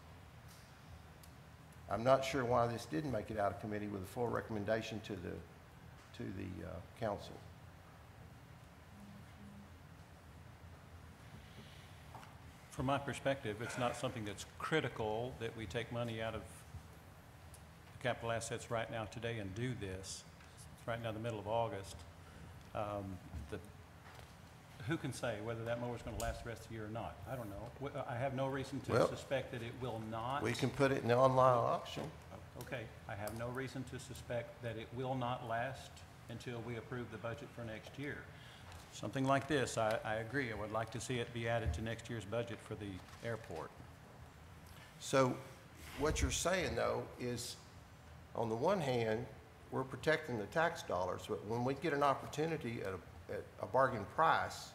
I'm not sure why this didn't make it out of committee with a full recommendation to the council. From my perspective, it's not something that's critical that we take money out of the capital assets right now today and do this. It's right now the middle of August. Who can say whether that mower's going to last the rest of the year or not? I don't know. I have no reason to suspect that it will not. We can put it in the online auction. Okay, I have no reason to suspect that it will not last until we approve the budget for next year. Something like this, I agree. I would like to see it be added to next year's budget for the airport. So what you're saying, though, is on the one hand, we're protecting the tax dollars, but when we get an opportunity at a bargain price,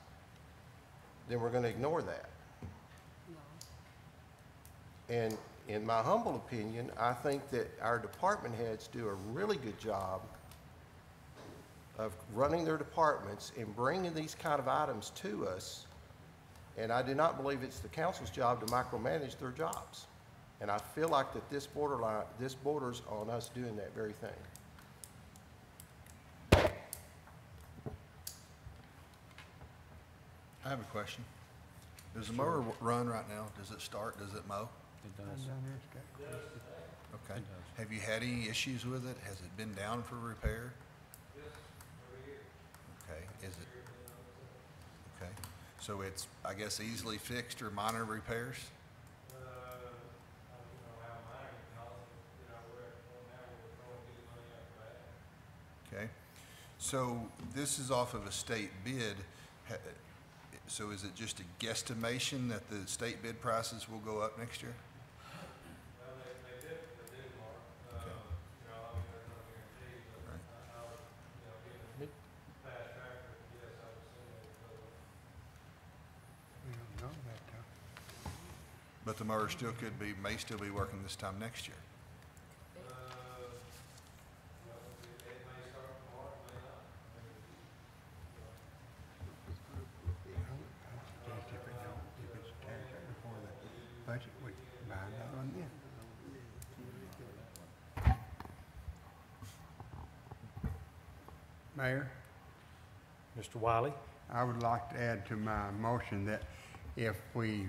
then we're going to ignore that. And in my humble opinion, I think that our department heads do a really good job of running their departments and bringing these kind of items to us. And I do not believe it's the council's job to micromanage their jobs. And I feel like that this borders on us doing that very thing. I have a question. Does the mower run right now? Does it start? Does it mow? It does. Okay. Have you had any issues with it? Has it been down for repair? Okay, is it? Okay, so it's, I guess, easily fixed or minor repairs? Okay, so this is off of a state bid. So is it just a guesstimation that the state bid prices will go up next year? We don't know that though. But the mower still could be, may still be working this time next year. If it's taxed before the budget, we buy another one then. Mayor, Mr. Wiley? I would like to add to my motion that if we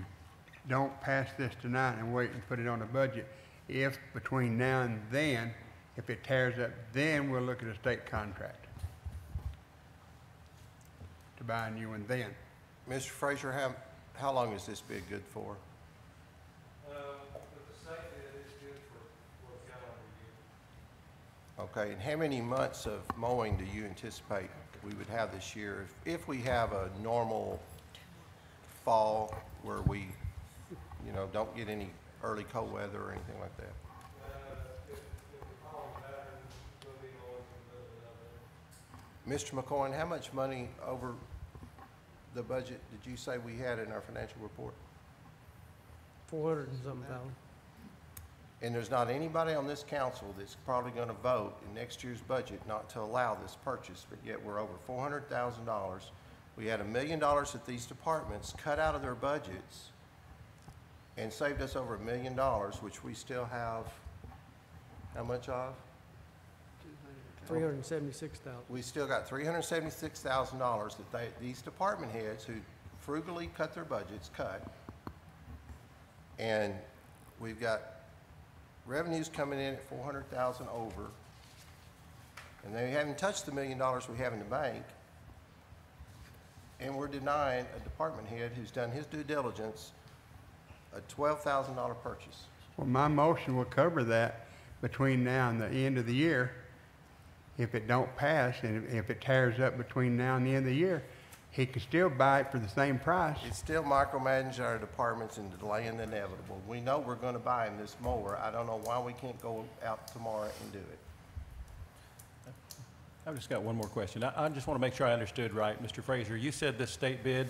don't pass this tonight and wait and put it on the budget, if between now and then, if it tears up, then we'll look at a state contract to buy a new one then. Mr. Frazier, how long is this bid good for? With the state bid, it's good for a calendar year. Okay, and how many months of mowing do you anticipate we would have this year if we have a normal fall where we, you know, don't get any early cold weather or anything like that? If the fall pattern will be going from the Mr. McCoy, how much money over the budget did you say we had in our financial report? 400 and something thousand. And there's not anybody on this council that's probably gonna vote in next year's budget not to allow this purchase, but yet we're over $400,000. We had $1 million that these departments cut out of their budgets and saved us over $1 million, which we still have, how much of? 376,000. We still got $376,000 that these department heads who frugally cut their budgets cut. And we've got revenues coming in at 400,000 over. And they haven't touched the $1 million we have in the bank. And we're denying a department head who's done his due diligence a $12,000 purchase. Well, my motion will cover that between now and the end of the year. If it don't pass, and if it tears up between now and the end of the year, he can still buy it for the same price. It's still micromanaging our departments and delaying the inevitable. We know we're gonna buy him this mower. I don't know why we can't go out tomorrow and do it. I've just got one more question. I just want to make sure I understood right. Mr. Frazier, you said this state bid,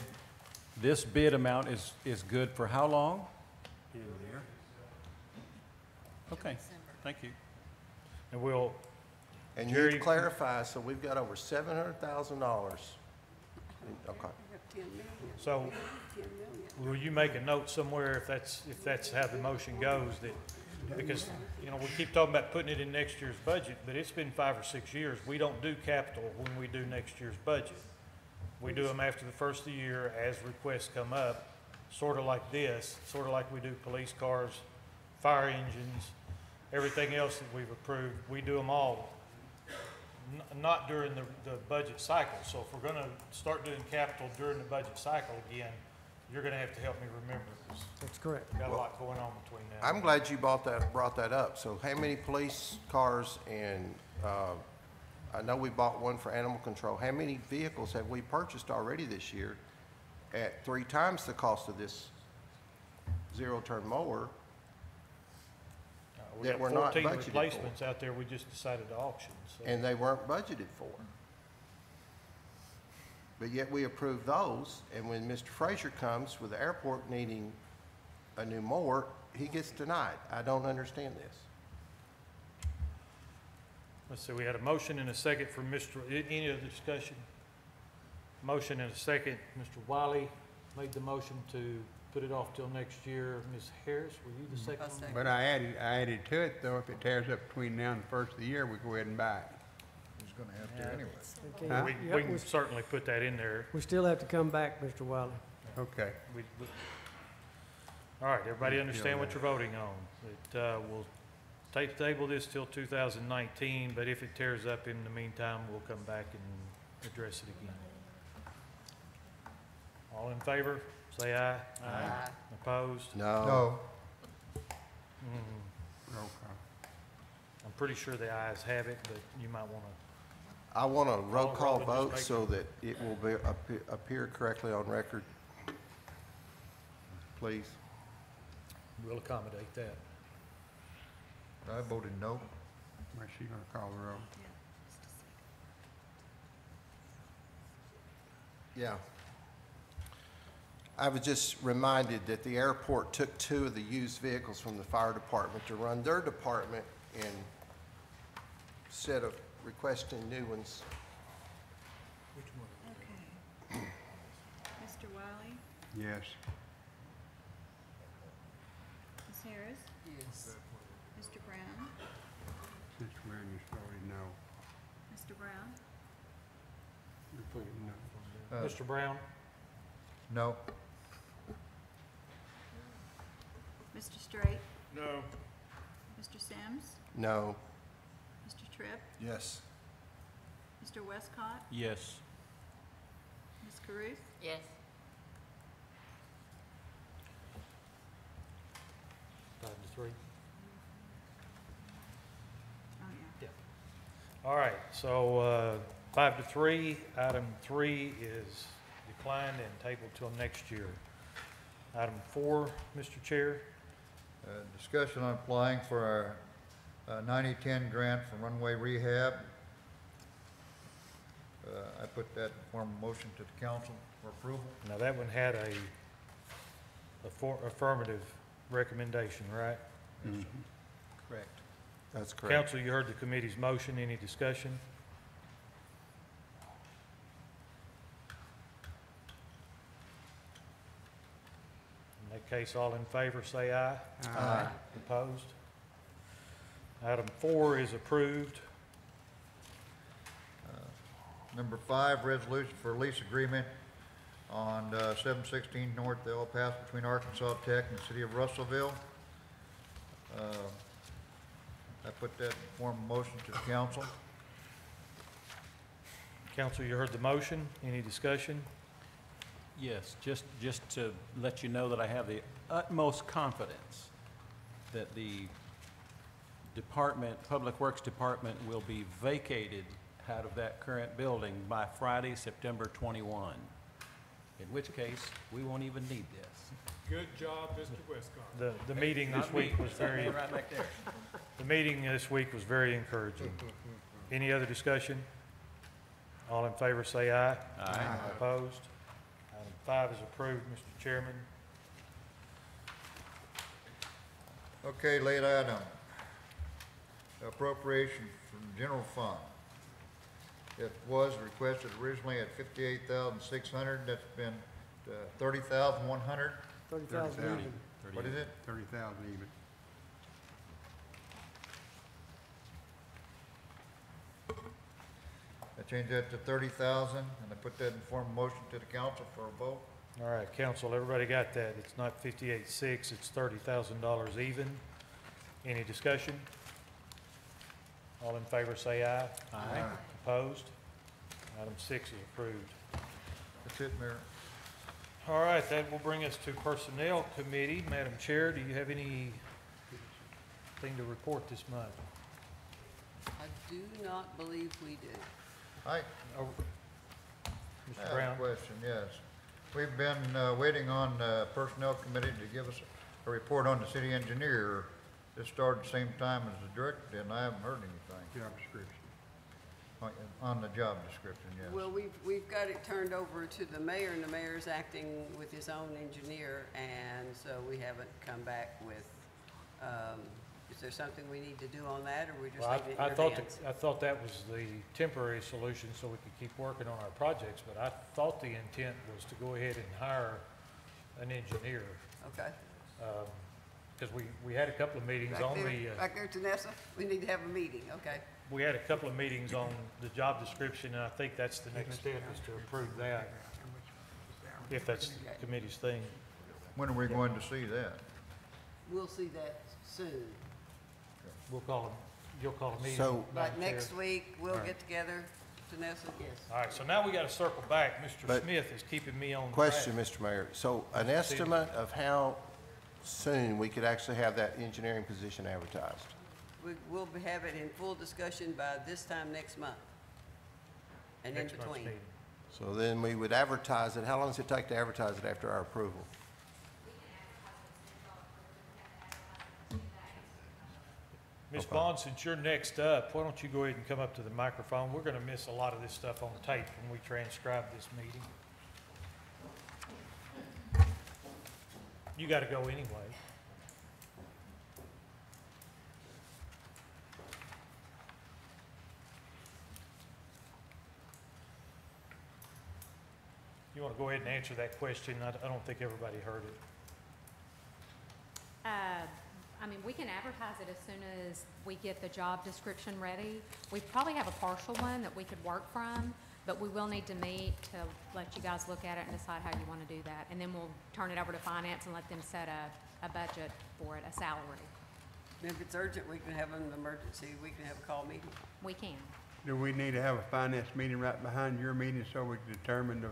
this bid amount is good for how long? End of the year. Okay, thank you. And we'll, And Jerry- you clarify, so we've got over $700,000. Okay. so will you make a note somewhere if that's how the motion goes that, because, you know, we keep talking about putting it in next year's budget, but it's been 5 or 6 years. We don't do capital when we do next year's budget. We do them after the first of the year as requests come up, sort of like this, sort of like we do police cars, fire engines, everything else that we've approved. We do them all, not during the budget cycle. So if we're gonna start doing capital during the budget cycle again, you're gonna have to help me remember, 'cause That's correct. we've got a lot going on between now. I'm glad you brought that up. So how many police cars and, I know we bought one for animal control. How many vehicles have we purchased already this year at 3 times the cost of this zero-turn mower? We that got we're not 14 budgeted for. replacements out there we just decided to auction, so. And they weren't budgeted for. But yet we approve those, and when Mr. Frazier comes with the airport needing a new mower, he gets denied. I don't understand this. Let's see, we had a motion and a second from any other discussion? Motion and a second. Mr. Wiley made the motion to put it off till next year. Ms. Harris, were you the second? I'll second. But I added to it, though, if it tears up between now and the first of the year, we go ahead and buy it. He's gonna have to anyway. Okay. Huh? We can certainly put that in there. We still have to come back, Mr. Wiley. Okay. All right, everybody understand what you're voting on? We'll table this till 2019, but if it tears up in the meantime, we'll come back and address it again. All in favor, say aye. Aye. Opposed? No. Okay. I'm pretty sure the ayes have it, but you might want to. I want a roll call Just vote make so that it will be, appear correctly on record. Please. We'll accommodate that. I voted no. Where's she gonna call the roll? Yeah. I was just reminded that the airport took 2 of the used vehicles from the fire department to run their department, and instead of requesting new ones. Okay. Mr. Wiley, Yes. Ms. Harris, Yes. Mr. Brown, Since we're in this voting no. Mr. Brown, You're putting no. Mr. Brown? No. Mr. Straight, No. Mr. Sims, No. Mr. Tripp, Yes. Mr. Westcott, Yes. Ms. Caruth, Yes. 5-3. oh yeah. All right, so 5-3. Item 3 is declined and tabled till next year. Item 4, Mr. Chair. Discussion on applying for our 90-10 grant for runway rehab. I put that in form of motion to the council for approval. Now, that one had a affirmative recommendation, right? Correct. That's correct. Council, you heard the committee's motion. Any discussion? In that case, all in favor, say aye. Aye. Opposed? Item 4 is approved. Number 5, resolution for lease agreement on 716 North El Paso between Arkansas Tech and the city of Russellville. I put that in form of motion to the council. Council, you heard the motion. Any discussion? Yes, just to let you know that I have the utmost confidence that the department, Public Works Department, will be vacated out of that current building by Friday, September 21, in which case, we won't even need this. Good job, Mr. Westcott. The meeting this week was very, Right back there. the meeting this week was very encouraging. Any other discussion? All in favor, say aye. Aye. Opposed? Item 5 is approved, Mr. Chairman. Okay, late item. Appropriation from general fund. It was requested originally at $58,600. That's been $30,100. 30,000 even. What is it? 30,000 even. I changed that to 30,000, and I put that in form of motion to the council for a vote. All right, council, everybody got that? It's not 58.6, it's $30,000 even. Any discussion? All in favor, say aye. Aye. Opposed? Item 6 is approved. That's it, Mayor. All right, that will bring us to Personnel Committee. Madam Chair, do you have anything to report this month? I do not believe we do. I Oh, I Mr. have a Brown? question, yes. We've been waiting on Personnel Committee to give us a report on the city engineer. This started the same time as the director, and I haven't heard anything Job description. on the job description, yes. Well, we've got it turned over to the mayor, and the mayor's acting with his own engineer, and so we haven't come back with Is there something we need to do on that, or we just Well, leave it in I your thought, hands? I thought that was the temporary solution so we could keep working on our projects, but I thought the intent was to go ahead and hire an engineer. Okay. Because we had a couple of meetings Back on there, the, back there, Tanessa, we need to have a meeting, okay? we had a couple of meetings on the job description, and I think that's the next step is to approve that, if that's the committee's thing. When are we going to see that? We'll see that soon. We'll call them, you'll call a meeting. So- Like Madam Chair. next week, we'll All right. get together, Tanessa, yes. All right, so now we got to circle back. Mr. But- Smith is keeping me on track. Question, Mr. Mayor. So an estimate of how soon we could actually have that engineering position advertised? We'll have it in full discussion by this time next month. And in Next month's between. meeting. So then we would advertise it. How long does it take to advertise it after our approval? Ms. Okay. Bond, since you're next up, why don't you go ahead and come up to the microphone? We're going to miss a lot of this stuff on tape when we transcribe this meeting. You got to go anyway. You want to go ahead and answer that question? I don't think everybody heard it. I mean, we can advertise it as soon as we get the job description ready. We probably have a partial one that we could work from, but we will need to meet to let you guys look at it and decide how you want to do that. And then we'll turn it over to finance and let them set a budget for it, a salary. And if it's urgent, we can have an emergency, we can have a call meeting. We can. Do we need to have a finance meeting right behind your meeting so we can determine the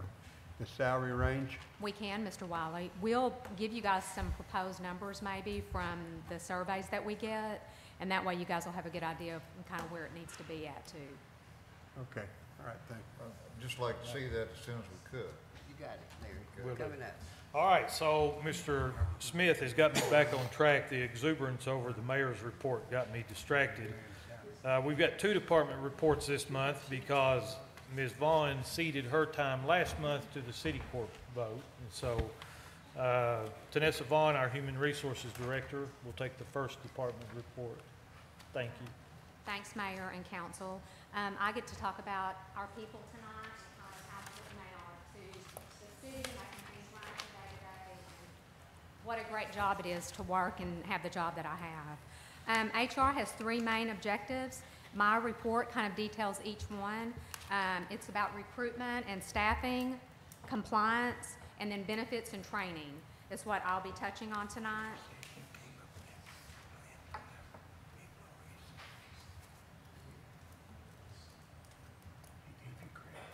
salary range? We can, Mr. Wiley. We'll give you guys some proposed numbers maybe from the surveys that we get, and that way you guys will have a good idea of kind of where it needs to be at too. Okay, all right, thank you. I'd just like to see that as soon as we could. You got it, there, Will do. coming up. All right, so Mr. Smith has got me back on track. The exuberance over the mayor's report got me distracted. We've got two department reports this month because Ms. Vaughn ceded her time last month to the city court vote. And so Tanessa Vaughn, our Human Resources Director, will take the first department report. Thank you. Thanks, Mayor and Council. I get to talk about our people tonight, how important they are to the city, making things run from day to day, and what a great job it is to work and have the job that I have. HR has three main objectives. My report kind of details each one. It's about recruitment and staffing, compliance, and then benefits and training is what I'll be touching on tonight.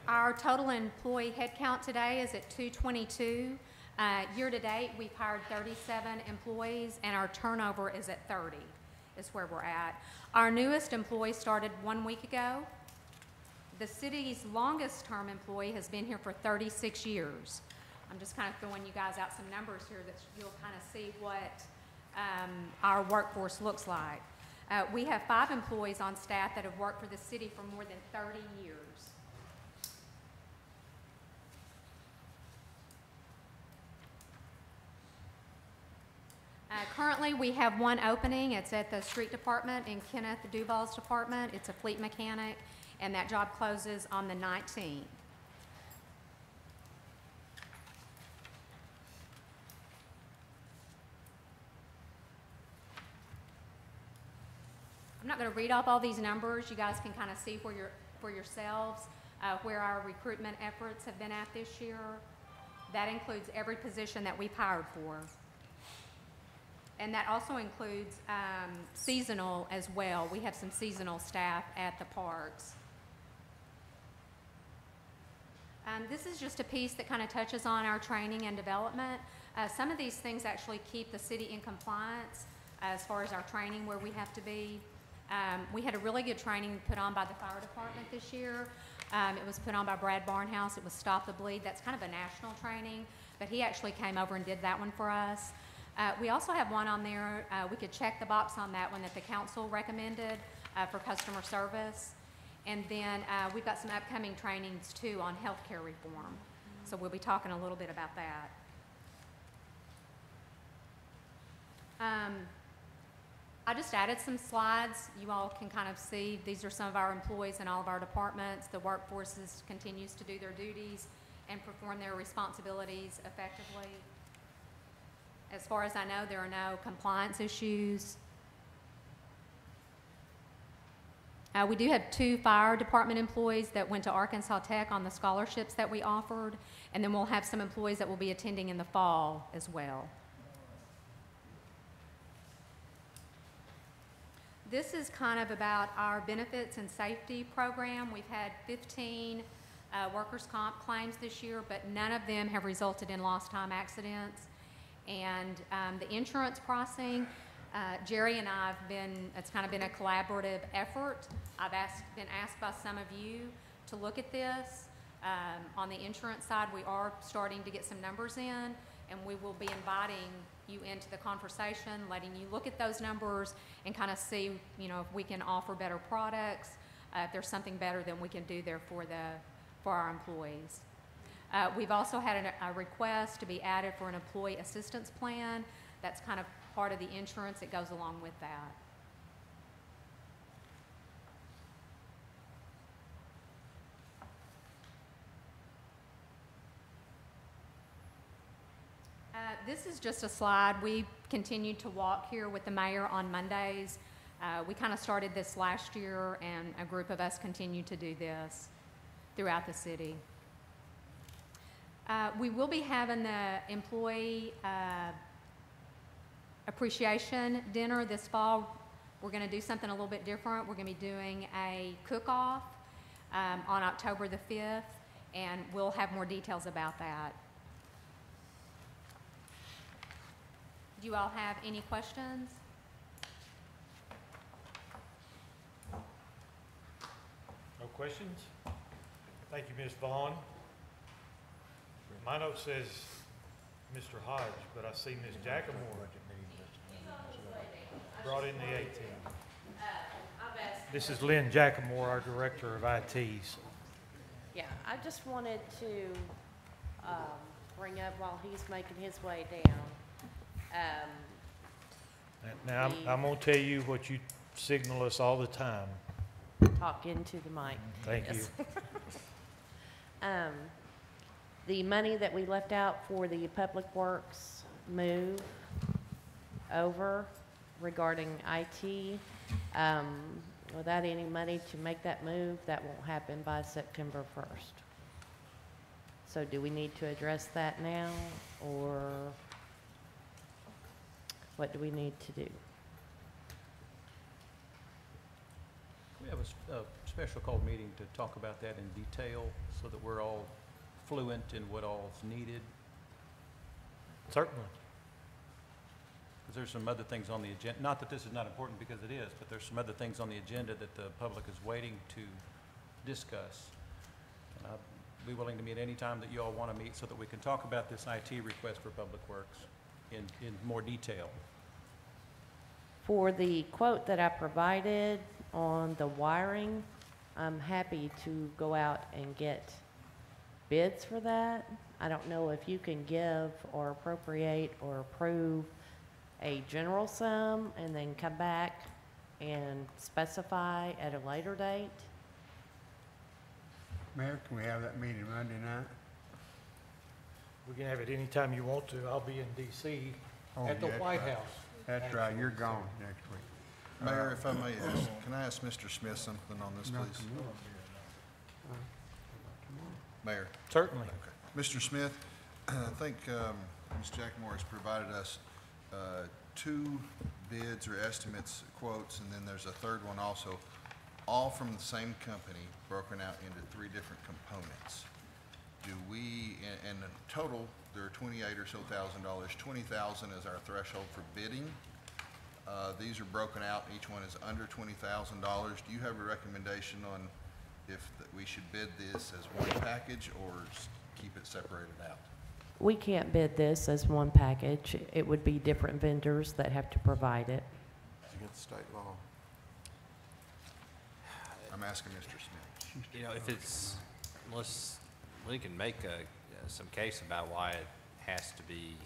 Our total employee headcount today is at 222. Year to date, we've hired 37 employees, and our turnover is at 30, is where we're at. Our newest employee started 1 week ago. The city's longest term employee has been here for 36 years. I'm just kind of throwing you guys out some numbers here that you'll kind of see what our workforce looks like. We have 5 employees on staff that have worked for the city for more than 30 years. Currently, we have one opening. It's at the street department in Kenneth Duval's department. It's a fleet mechanic, and that job closes on the 19th. I'm not going to read off all these numbers. You guys can kind of see for yourselves where our recruitment efforts have been at this year. That includes every position that we've hired for. And that also includes seasonal as well. We have some seasonal staff at the parks. This is just a piece that kind of touches on our training and development. Some of these things actually keep the city in compliance as far as our training where we have to be. We had a really good training put on by the fire department this year. It was put on by Brad Barnhouse. It was Stop the Bleed. That's kind of a national training, but he actually came over and did that one for us. We also have one on there, we could check the box on that one that the council recommended for customer service. And then we've got some upcoming trainings too on healthcare reform. So we'll be talking a little bit about that. I just added some slides. You all can kind of see, these are some of our employees in all of our departments. The workforce continues to do their duties and perform their responsibilities effectively. As far as I know, there are no compliance issues. We do have 2 fire department employees that went to Arkansas Tech on the scholarships that we offered, and then we'll have some employees that will be attending in the fall as well. This is kind of about our benefits and safety program. We've had 15 workers' comp claims this year, but none of them have resulted in lost time accidents. And the insurance pricing, Jerry and I have been, it's kind of been a collaborative effort. I've been asked by some of you to look at this. On the insurance side, we are starting to get some numbers in, and we will be inviting you into the conversation, letting you look at those numbers and kind of see, you know, if we can offer better products, if there's something better than we can do there for our employees. We've also had a request to be added for an employee assistance plan. That's kind of part of the insurance that goes along with that. This is just a slide. We continued to walk here with the mayor on Mondays. We kind of started this last year, and a group of us continue to do this throughout the city. We will be having the employee appreciation dinner this fall. We're going to do something a little bit different. We're going to be doing a cook-off on October the 5th, and we'll have more details about that. Do you all have any questions? No questions? Thank you, Ms. Vaughn. My note says Mr. Hodge, but I see Ms. Jackamore brought in the 18. This is Lynn Jackamore, our Director of ITs. Yeah, I just wanted to bring up while he's making his way down. Now, I'm going to tell you what you signal us all the time. Talk into the mic. Thank Yes. you. The money that we left out for the Public Works move over regarding IT, without any money to make that move, that won't happen by September 1st. So do we need to address that now, or what do we need to do? We have a special called meeting to talk about that in detail so that we're all fluent in what all is needed. Certainly. Because there's some other things on the agenda, not that this is not important because it is, but there's some other things on the agenda that the public is waiting to discuss. And I'd be willing to meet any time that you all want to meet so that we can talk about this IT request for Public Works in more detail. For the quote that I provided on the wiring, I'm happy to go out and get bids for that. I don't know if you can give or appropriate or approve a general sum and then come back and specify at a later date. Mayor, can we have that meeting Monday night? We can have it anytime you want to. I'll be in D.C. at the that's White right. House. That's right, you're gone next week. Mayor, if I may ask, can I ask Mr. Smith something on this, No, please? tomorrow. Mayor? Certainly. Okay. Mr. Smith, I think Ms. Jackmore has provided us 2 bids or estimates, quotes, and then there's a third one also, all from the same company, broken out into 3 different components. Do we, and in total, there are 28 or so $1,000. 20,000 is our threshold for bidding. These are broken out, each one is under $20,000. Do you have a recommendation on if we should bid this as one package or keep it separated out? We can't bid this as one package. It would be different vendors that have to provide it. It's against state law. I'm asking Mr. Smith. You know, if it's, we can make some case about why it has to be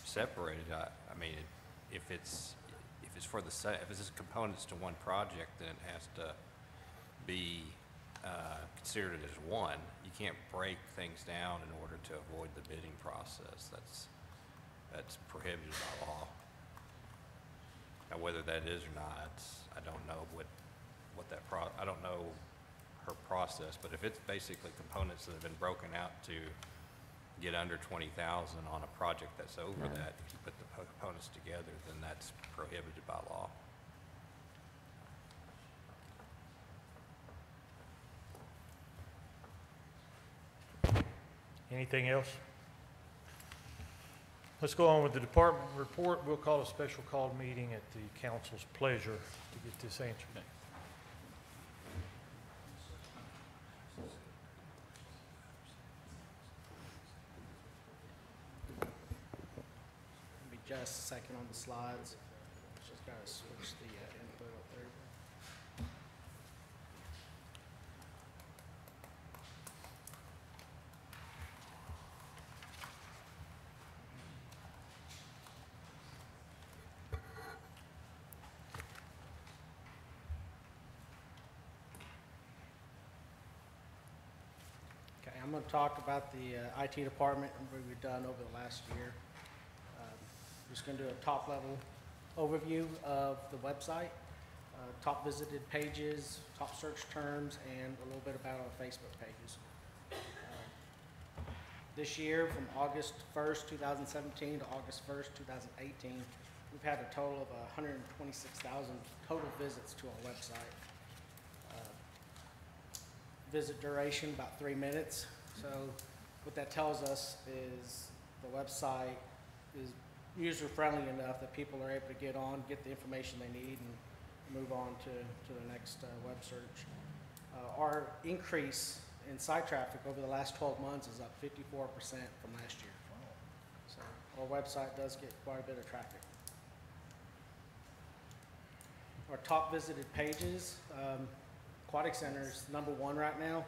separated. I mean, if it's, it's for the same, if it's components to one project, then it has to be considered as one. You can't break things down in order to avoid the bidding process. That's prohibited by law. Now, whether that is or not, I don't know I don't know her process, but if it's basically components that have been broken out to get under 20,000 on a project that's over that, if you put the components together, then that's prohibited by law. Anything else? Let's go on with the department report. We'll call a special call meeting at the council's pleasure to get this answered. Be just a second on the slides. Just gotta switch the input up there. Okay, I'm going to talk about the IT department and what we've done over the last year. I'm just going to do a top-level overview of the website, top visited pages, top search terms, and a little bit about our Facebook pages. This year, from August 1st, 2017 to August 1st, 2018, we've had a total of 126,000 total visits to our website. Visit duration about 3 minutes. So what that tells us is the website is user-friendly enough that people are able to get on, get the information they need, and move on to the next web search. Our increase in site traffic over the last 12 months is up 54% from last year. So our website does get quite a bit of traffic. Our top visited pages, Aquatic Center is #1 right now.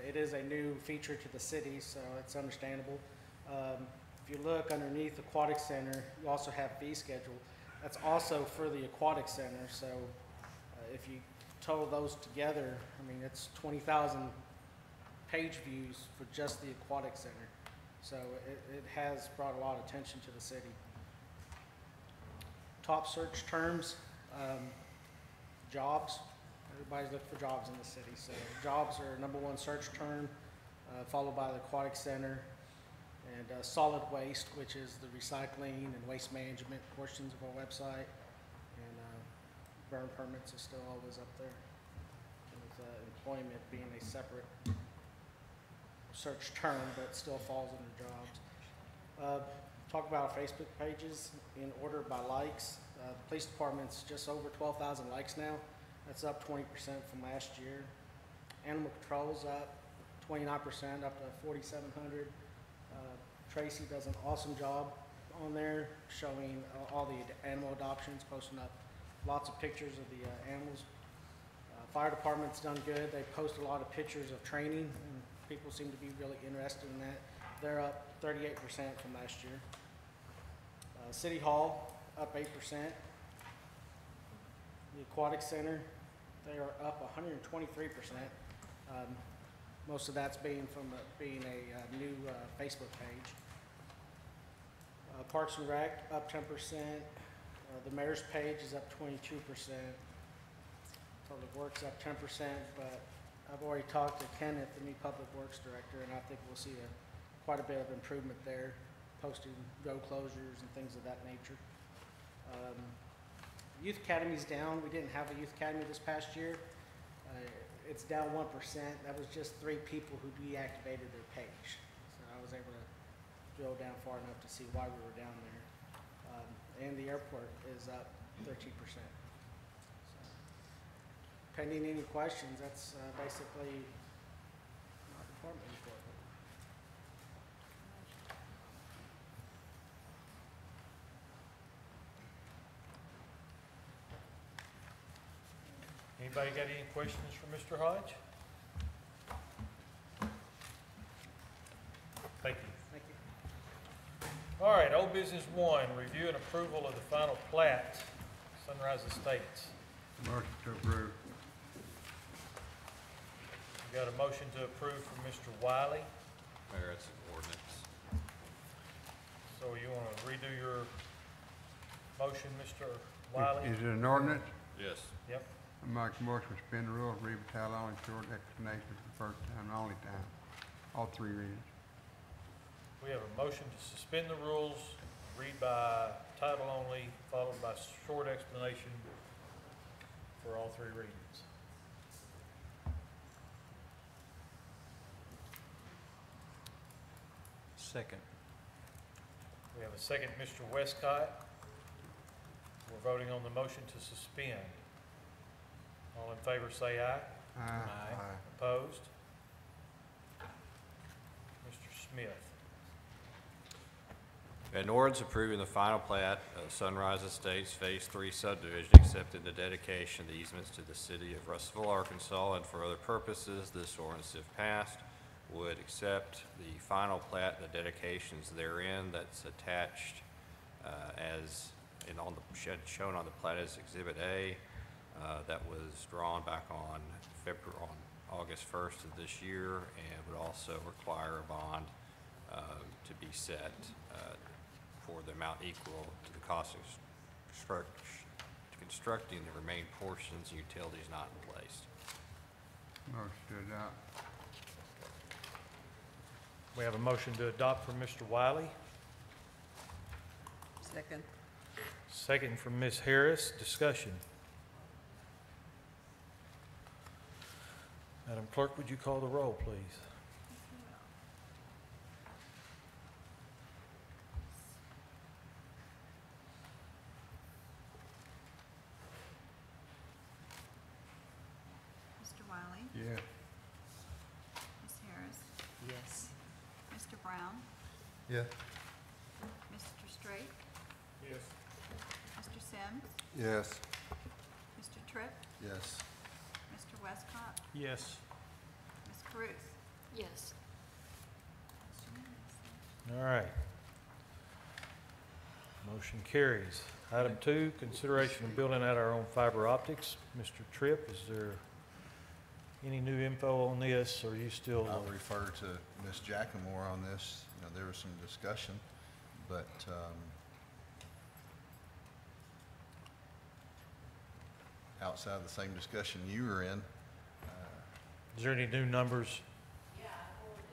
It is a new feature to the city, so it's understandable. If you look underneath Aquatic Center, you also have fee schedule. That's also for the Aquatic Center, so if you total those together, I mean, it's 20,000 page views for just the Aquatic Center. So it has brought a lot of attention to the city. Top search terms, jobs. Everybody's looking for jobs in the city, so jobs are #1 search term, followed by the Aquatic Center, and solid waste, which is the recycling and waste management portions of our website, and burn permits is still always up there, with employment being a separate search term, but still falls under jobs. Talk about our Facebook pages in order by likes. The police department's just over 12,000 likes now. That's up 20% from last year. Animal control's up 29%, up to 4,700. Tracy does an awesome job on there, showing all the animal adoptions, posting up lots of pictures of the animals. Fire department's done good. They post a lot of pictures of training, and people seem to be really interested in that. They're up 38% from last year. City Hall, up 8%. The Aquatic Center, they are up 123%. Most of that's being from being a new Facebook page. Parks and Rec, up 10%. The mayor's page is up 22%. Public Works up 10%, but I've already talked to Kenneth, the new Public Works Director, and I think we'll see quite a bit of improvement there, posting road closures and things of that nature. Youth Academy's down. We didn't have a Youth Academy this past year. It's down 1%. That was just 3 people who deactivated their page. So I was able to drill down far enough to see why we were down there. And the airport is up 13%. So, pending any questions, that's basically my department report. Anybody got any questions for Mr. Hodge? Thank you. Thank you. All right, old business 1, review and approval of the final plat, Sunrise Estates. Motion to approve. We got a motion to approve from Mr. Wiley. Mayor, it's an ordinance. So you want to redo your motion, Mr. Wiley? Is it an ordinance? Yes. Yep. I make a motion to suspend the rules, read by title only, short explanation for the first time, and only time. All three readings. We have a motion to suspend the rules, read by title only, followed by short explanation for all three readings. Second. We have a second, Mr. Westcott. We're voting on the motion to suspend. All in favor say aye. Aye. Opposed? Mr. Smith. An ordinance approving the final plat of Sunrise Estates Phase 3 subdivision, accepting the dedication of the easements to the city of Russellville, Arkansas, and for other purposes. This ordinance, if passed, would accept the final plat, the dedications therein that's attached shown on the plat as Exhibit A. That was drawn back on August 1st of this year, and would also require a bond to be set for the amount equal to the cost of constructing the remaining portions and utilities not in place. Motion to adopt. We have a motion to adopt from Mr. Wiley, Second. second from Ms. Harris. Discussion. Madam Clerk, would you call the roll, please? Mr. Wiley? Yes. Ms. Harris? Yes. Mr. Brown? Yes. Mr. Straight? Yes. Mr. Sims? Yes. Mr. Tripp? Yes. Mr. Westcott? Yes. Ms. Caruth? Yes. All right. Motion carries. Item 2, consideration of building out our own fiber optics. Mr. Tripp, is there any new info on this, or are you still? I'll refer to Ms. Jackmore on this. You know, there was some discussion, but, outside of the same discussion you were in, Is there any new numbers? Yeah, I forwarded.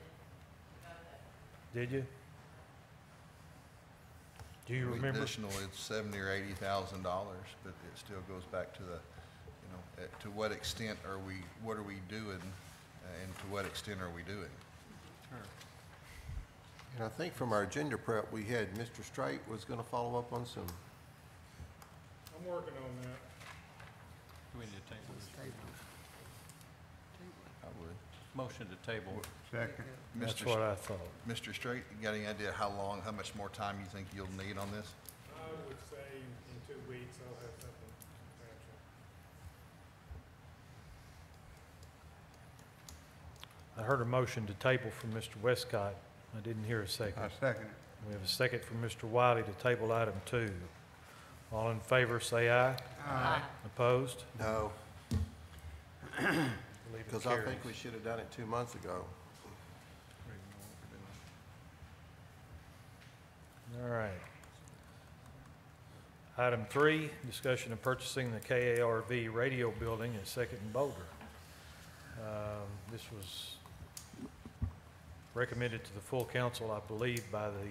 Did you? Do you remember? additional, it's $70,000 or $80,000, but it still goes back to the, you know, to what extent are we, what are we doing, and to what extent are we doing? And I think from our agenda prep, we had Mr. Straight was going to follow up on some. I'm working on that. Do we need to table this? I would. Motion to table. Second. That's Mr. what I thought. Mr. Straight, you got any idea how much more time you think you'll need on this? I would say in 2 weeks I'll have something substantial. I heard a motion to table from Mr. Westcott. I didn't hear a second. I second it. We have a second from Mr. Wiley to table item 2. All in favor, say aye. Aye. Opposed? No, Believe it because I think carries. we should have done it 2 months ago. All right. Item 3, discussion of purchasing the KARV radio building at Second and Boulder. This was recommended to the full council, I believe, by the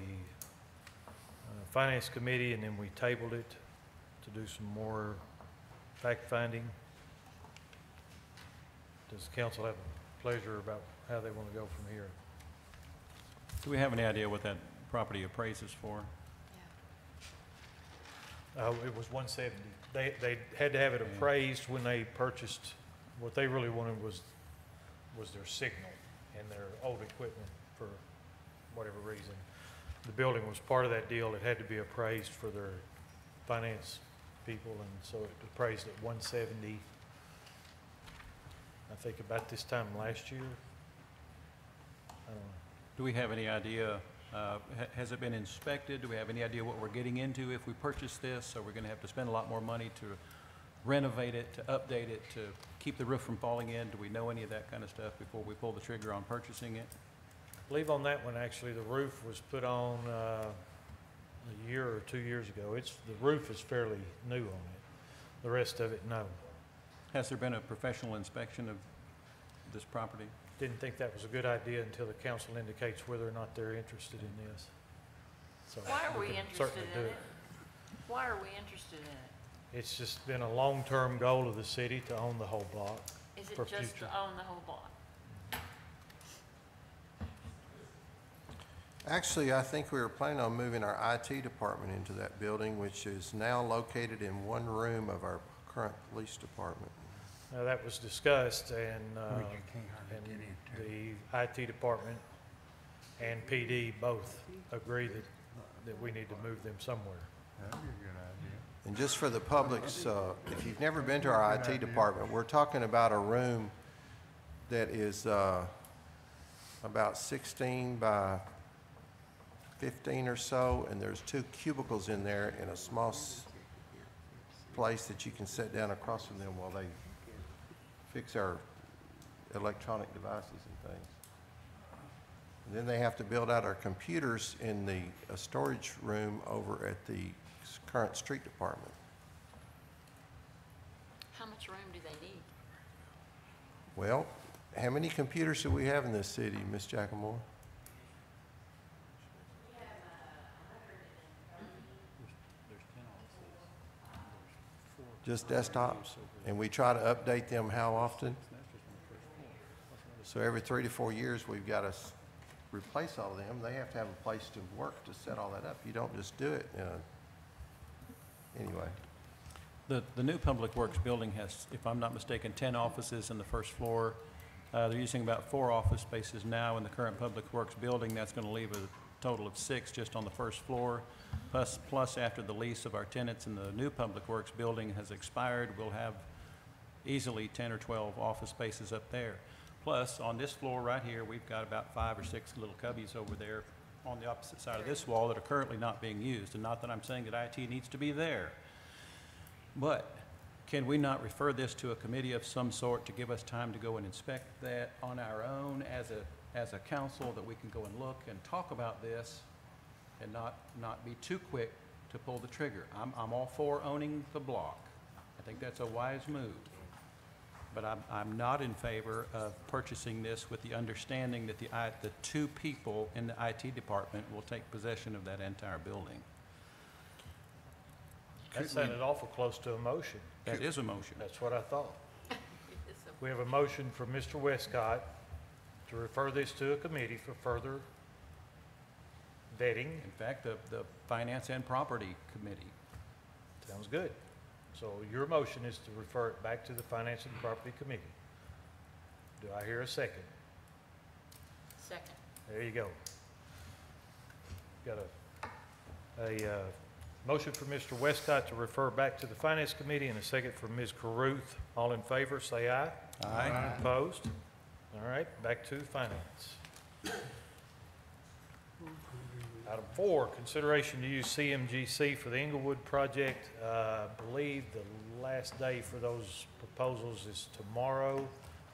Finance Committee, and then we tabled it to do some more fact-finding. Does the council have pleasure about how they want to go from here? Do we have any idea what that property appraises for? It was 170. They had to have it appraised when they purchased. What they really wanted was their signal and their old equipment for whatever reason. The building was part of that deal. It had to be appraised for their finance people, and so it appraised at 170. I think about this time last year. I don't know. Do we have any idea Has it been inspected? Do we have any idea what we're getting into if we purchase this? Are we going to have to spend a lot more money to renovate it, to update it, to keep the roof from falling in? Do we know any of that kind of stuff before we pull the trigger on purchasing it? I believe on that one, actually, the roof was put on a year or 2 years ago. The roof is fairly new on it. The rest of it, no. Has there been a professional inspection of this property? Didn't think that was a good idea until the council indicates whether or not they're interested in this. So Why are we can interested certainly in do it? Why are we interested in it? It's just been a long-term goal of the city to own the whole block Is it for just future. to own the whole block? Actually, I think we were planning on moving our IT department into that building, which is now located in one room of our current police department. Now, that was discussed, and Which you can't hardly get into. the IT department and PD both agree that we need to move them somewhere. That'd be a good idea. And just for the public's, if you've never been to our IT department, we're talking about a room that is about 16 by 15 or so, and there's 2 cubicles in there in a small place that you can sit down across from them while they fix our electronic devices and things. And then they have to build out our computers in the storage room over at the current street department. How much room do they need? Well, how many computers do we have in this city, Ms. Jackamore? Just desktops? And we try to update them how often? So every 3 to 4 years, we've got to replace all of them. They have to have a place to work to set all that up. You don't just do it. Anyway. The new Public Works building has, if I'm not mistaken, 10 offices in the first floor. They're using about 4 office spaces now in the current Public Works building. That's going to leave a total of 6 just on the first floor. Plus after the lease of our tenants in the new Public Works building has expired, we'll have easily 10 or 12 office spaces up there. Plus, on this floor right here, we've got about 5 or 6 little cubbies over there on the opposite side of this wall that are currently not being used. And not that I'm saying that IT needs to be there. But can we not refer this to a committee of some sort to give us time to go and inspect that on our own as a council, that we can go and look and talk about this and not be too quick to pull the trigger? I'm all for owning the block. I think that's a wise move. But I'm not in favor of purchasing this with the understanding that the 2 people in the IT department will take possession of that entire building. That sounded awful close to a motion. That is a motion. That's what I thought. We have a motion from Mr. Westcott to refer this to a committee for further vetting. In fact, the Finance and Property Committee. Sounds good. So your motion is to refer it back to the Finance and Property Committee. Do I hear a second? Second. There you go. Got a motion for Mr. Westcott to refer back to the Finance Committee and a second from Ms. Caruth. All in favor, say aye. Aye. Opposed? All right, back to Finance. Item 4, consideration to use CMGC for the Inglewood project. I believe the last day for those proposals is tomorrow.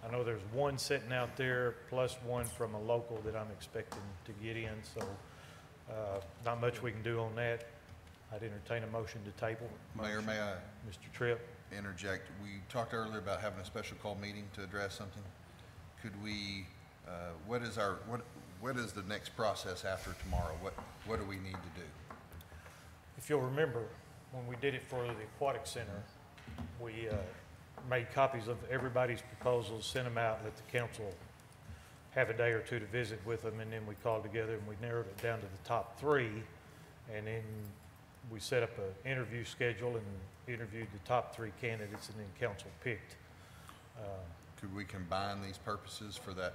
I know there's one sitting out there, plus one from a local that I'm expecting to get in, so not much we can do on that. I'd entertain a motion to table. Mayor, may I Mr. Tripp? interject? We talked earlier about having a special call meeting to address something. Could we, what is the next process after tomorrow? What do we need to do? If you'll remember, when we did it for the Aquatic Center, we made copies of everybody's proposals, sent them out, let the council have a day or two to visit with them, and then we called together and we narrowed it down to the top 3, and then we set up an interview schedule and interviewed the top 3 candidates, and then council picked. Could we combine these purposes for that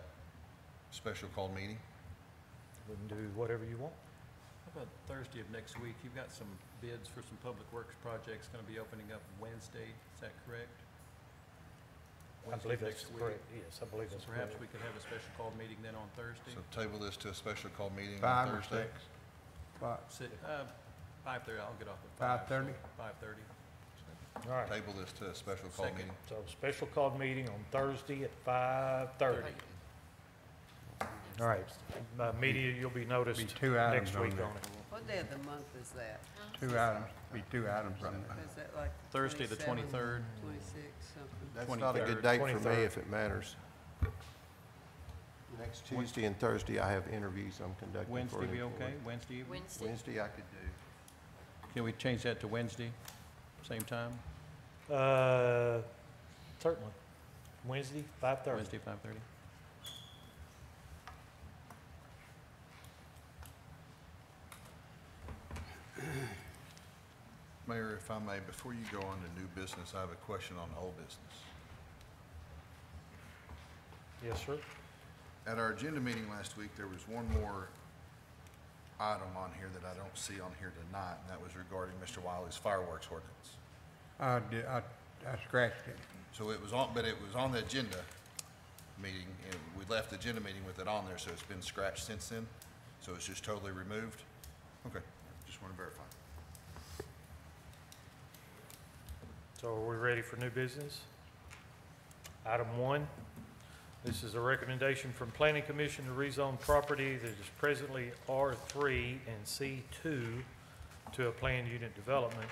special call meeting? We can do whatever you want. How about Thursday of next week? You've got some bids for some public works projects going to be opening up Wednesday. Is that correct? I believe that's correct, yes, I believe that's correct. Perhaps we could have a special call meeting then on Thursday? So table this to a special call meeting on Five or Thursday? six? Five. 5:30, I'll get off at 5:30? 5:30. All right, Table this to a special call Second. meeting. so special called meeting on Thursday at 5:30. All right, media, you'll be noticed Be two items next on week there. on it. What day of the month is that? Two items, be two items on there. Is that like Thursday, the 23rd. 26, something? That's not a 23rd. good date for me 23rd. if it matters. Next Tuesday and Thursday, I have interviews I'm conducting. for Wednesday an be employee. okay? Wednesday evening? Wednesday? Wednesday I could do. Can we change that to Wednesday, same time? Certainly. Wednesday, 5:30. Wednesday, 5:30? Mayor, if I may, before you go on to new business, I have a question on old business. Yes, sir. At our agenda meeting last week, there was one more item on here that I don't see on here tonight, and that was regarding Mr. Wiley's fireworks ordinance. I scratched it. So it was on, but it was on the agenda meeting, and we left the agenda meeting with it on there, so it's been scratched since then? So it's just totally removed? Okay, just want to verify. So are we ready for new business? Item 1, this is a recommendation from Planning Commission to rezone property that is presently R3 and C2 to a planned unit development.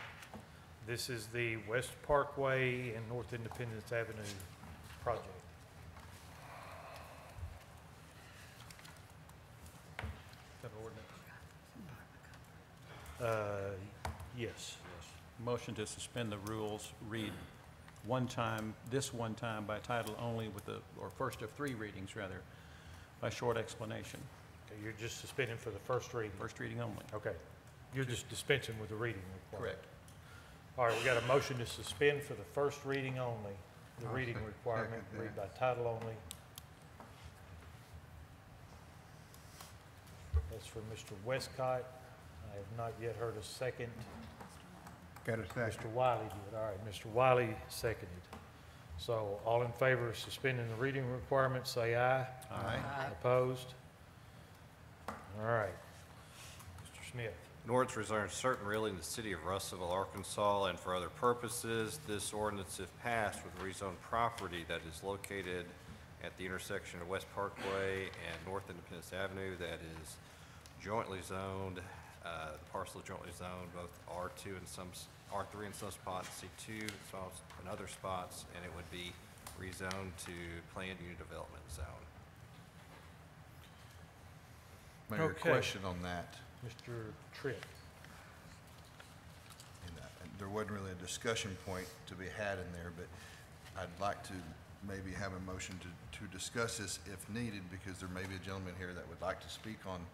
This is the West Parkway and North Independence Avenue project. Is that an ordinance? Yes. Motion to suspend the rules, read one time, this one time by title only with the, or first of 3 readings rather, by short explanation. Okay, you're just suspending for the first reading. First reading only. Okay. You're just dispensing with the reading requirement. Correct. All right, we got a motion to suspend for the first reading only, the I'll reading second requirement, that. read by title only. That's for Mr. Westcott. I have not yet heard a second. Got a second. Mr. Wiley did. All right, Mr. Wiley seconded. So all in favor of suspending the reading requirement, say aye. Aye. Opposed? All right. Mr. Smith. An ordinance reserving certain real in the city of Russellville, Arkansas, and for other purposes. This ordinance, if passed, would rezone property that is located at the intersection of West Parkway and North Independence Avenue that is jointly zoned, the parcel is jointly zoned, both R2 and some, R3 in some spots, C2 in other spots, and it would be rezoned to planned unit development zone. Mayor, Okay. question on that. Mr. Tripp. And there wasn't really a discussion point to be had in there, but I'd like to maybe have a motion to discuss this if needed, because there may be a gentleman here that would like to speak on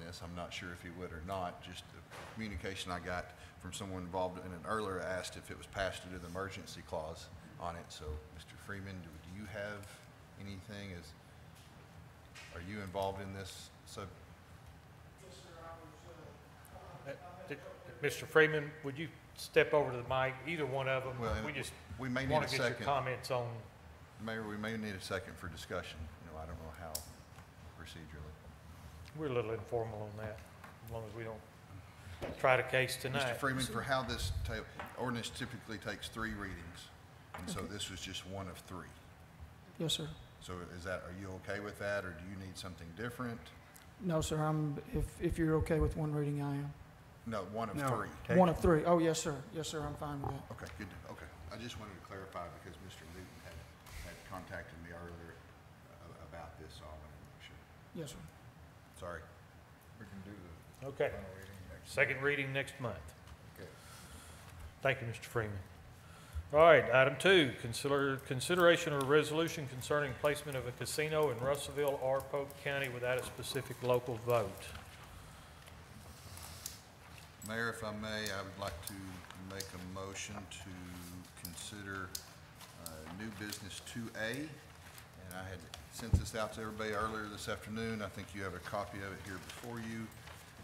this. I'm not sure if he would or not. Just the communication I got from someone involved in it earlier asked if it was passed due to the emergency clause on it. So, Mr. Freeman, do you have anything? Are you involved in this? Mr. Freeman, would you step over to the mic, either one of them? Well, We just we may need want a to get your second. comments on, Mayor, we may need a second for discussion. I don't know how procedurally. we're a little informal on that, as long as we don't try the case tonight. Mr. Freeman, for how this ordinance typically takes 3 readings, and so this was just one of 3. Yes, sir. So are you okay with that, or do you need something different? No, sir, if you're okay with one reading, I am. No, one of No. 3. One of 3. Oh, yes, sir. Yes, sir, I'm fine with that. Okay, good, okay. I just wanted to clarify because Mr. Newton had contacted me earlier about this, so I wanted to make sure. Yes, sir. Sorry. We can do the Okay. final reading next. Second reading next month. Okay. Thank you, Mr. Freeman. All right, item 2, consideration of a resolution concerning placement of a casino in Russellville or Polk County without a specific local vote. Mayor, if I may, I would like to make a motion to consider new business 2A. And I had sent this out to everybody earlier this afternoon. I think you have a copy of it here before you.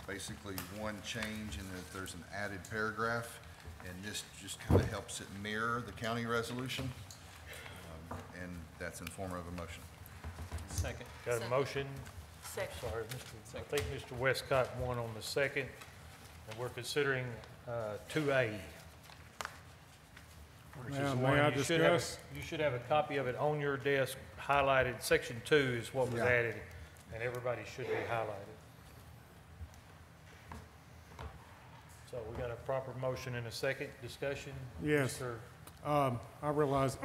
Basically, one change in that there's an added paragraph, and this just kind of helps it mirror the county resolution. and that's in form of a motion. Second. Got a Second. motion? Second. Sorry, I think Mr. Westcott won on the second, and we're considering 2A. which is Now, the may one I you should have a- discuss? You should have a copy of it on your desk highlighted. Section 2 is what was Yeah. added, and everybody should be highlighted. So we got a proper motion and a second discussion? Yes. Mr. I realize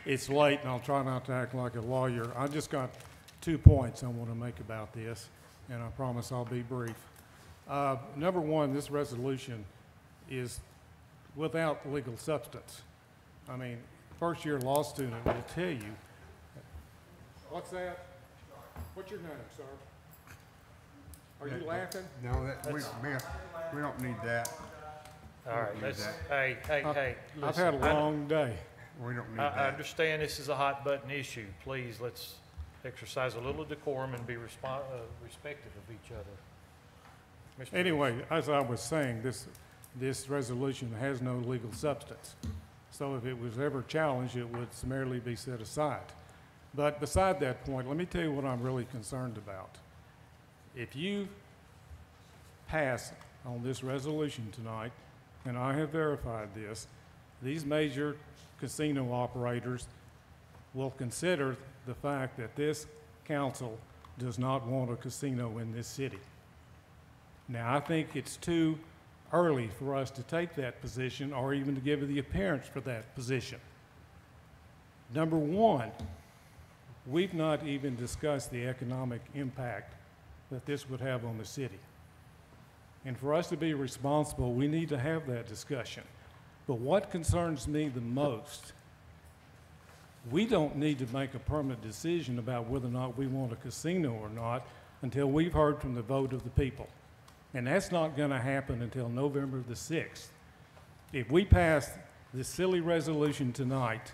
it's late, and I'll try not to act like a lawyer. I just got 2 points I want to make about this, and I promise I'll be brief. Number one, this resolution is without legal substance. I mean, first-year law student will tell you. What's that? What's your name, sir? Are you laughing? No, we don't need that. All right, Use let's, that. hey, I've listen, had a long day. We don't need I that. understand this is a hot button issue. Please, let's exercise a little decorum and be respectful of each other. Mr. Anyway, as I was saying, this resolution has no legal substance. So if it was ever challenged, it would summarily be set aside. But beside that point, let me tell you what I'm really concerned about. If you pass on this resolution tonight, and I have verified this, these major casino operators will consider the fact that this council does not want a casino in this city. Now, I think it's too early for us to take that position or even to give it the appearance for that position. Number one, we've not even discussed the economic impact that this would have on the city. And for us to be responsible, we need to have that discussion. But what concerns me the most, we don't need to make a permanent decision about whether or not we want a casino or not until we've heard from the vote of the people. And that's not going to happen until November the 6th. If we pass this silly resolution tonight,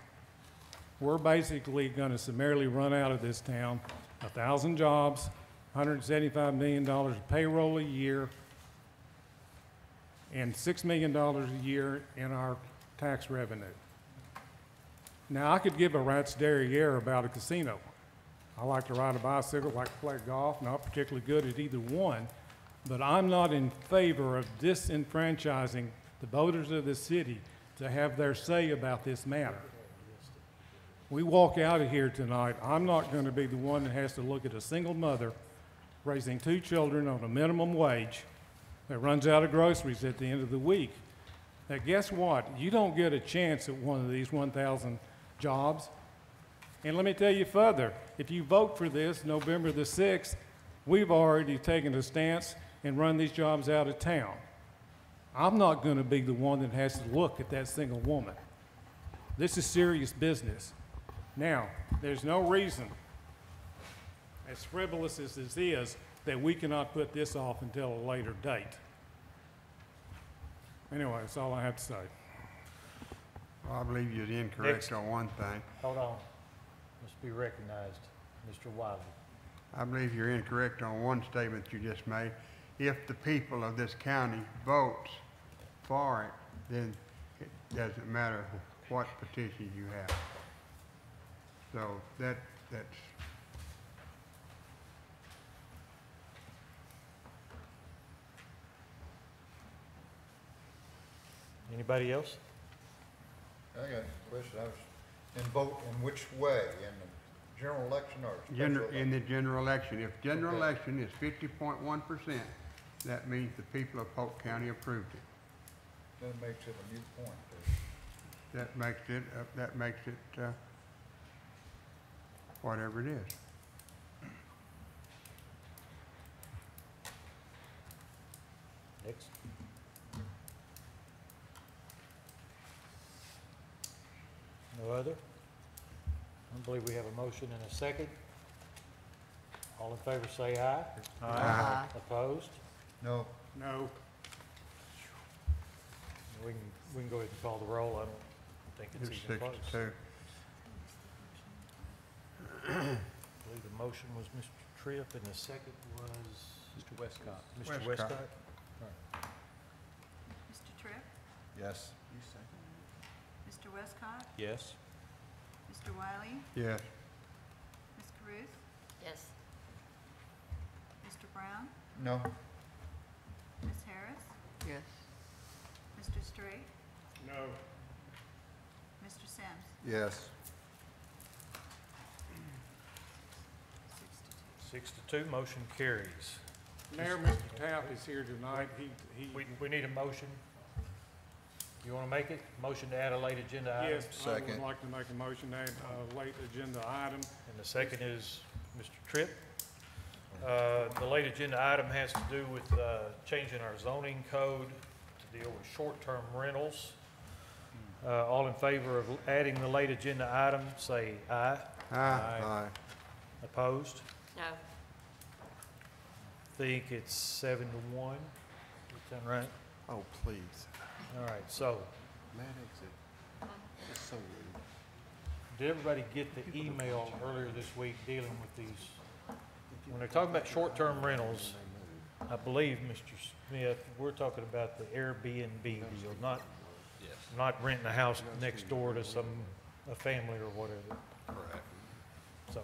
we're basically going to summarily run out of this town 1,000 jobs, $175 million of payroll a year, and $6 million a year in our tax revenue. Now, I could give a rat's derriere about a casino. I like to ride a bicycle, like to play golf, not particularly good at either one, but I'm not in favor of disenfranchising the voters of the city to have their say about this matter. We walk out of here tonight, I'm not going to be the one that has to look at a single mother raising 2 children on a minimum wage that runs out of groceries at the end of the week. Now, guess what? You don't get a chance at one of these 1,000 jobs. And let me tell you further, if you vote for this November the 6th, we've already taken a stance and run these jobs out of town. I'm not going to be the one that has to look at that single woman. This is serious business. Now, there's no reason, as frivolous as this is, that we cannot put this off until a later date. Anyway, that's all I have to say. Well, I believe you're incorrect on one thing. Hold on. Must be recognized. Mr. Wiley. I believe you're incorrect on one statement you just made. If the people of this county votes for it, then it doesn't matter what petition you have. So that's Anybody else? I got a question. I was, in vote in which way? In the general election or special election? in the general election. If general Okay. election is 50.1%, that means the people of Polk County approved it. That makes it a moot point. That makes it whatever it is. Next. No other? I believe we have a motion and a second. All in favor say aye. Aye. Opposed? No. No. We can go ahead and call the roll. I don't think it's It's even close. 6-2. I believe the motion was Mr. Tripp and the second was Mr. Westcott. Mr. Westcott. Westcott. Mr. Tripp? Yes. Mr. Westcott? Yes. Mr. Wiley? Yes. Ms. Caruth? Yes. Mr. Brown? No. Ms. Harris? Yes. Mr. Straight? No. Mr. Sims? Yes. 6 to 2, motion carries. Mayor, Mr. Tapp is here tonight. We need a motion. You want to make it? Motion to add a late agenda item? Yes, I would Second. like to make a motion to add a late agenda item. And the second is Mr. Tripp. The late agenda item has to do with changing our zoning code to deal with short-term rentals. All in favor of adding the late agenda item, say aye. Aye. Opposed? No. Think it's 7 to 1. Is that right? Oh, please. All right, so Mad exit. It's so rude. did everybody get the email earlier this week dealing with these? When they're talking about short-term rentals, I believe, Mr. Smith, we're talking about the Airbnb deal, not renting a house next door to a family or whatever. Correct. So,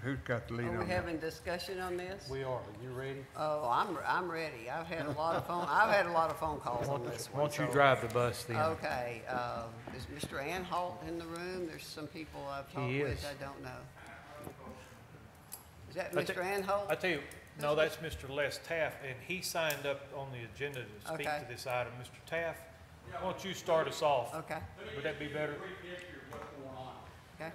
Who's got the lead Are on we that? having discussion on this? we are. You ready? Oh, I'm ready. I've had a lot of phone calls on this Why one. don't you so- drive the bus then? Okay, is Mr. Anholt in the room? There's some people I've talked He with, is. I don't know. Is that I te- Mr. Anholt? I tell you, no, that's Mr. Les Taff, and he signed up on the agenda to speak Okay. to this item. Mr. Taff, why don't you start us off? Okay, Would that be better? okay.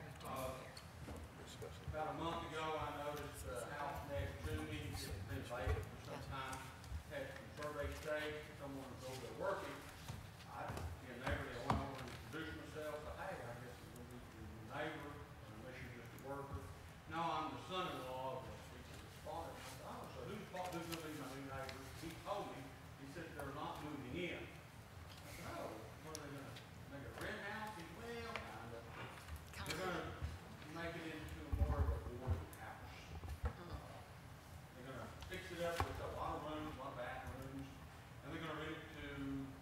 About a month ago, I noticed the house next to me has been vacant for some time, had some survey stage, someone was over there working. I didn't see a neighbor, they went over and introduced myself, said, hey, I guess I'm gonna be your neighbor, unless you're just a worker. No, I'm the son-in-law of the speaker of father. I said, oh, so who's gonna be my new neighbor? He told me, he said they're not moving in. I said, oh, what are they gonna, make a rent house? He said, well, kinda. They're gonna make it into more of a boarding house. They're gonna fix it up with a lot of rooms, a lot of bathrooms, and they're gonna rent it to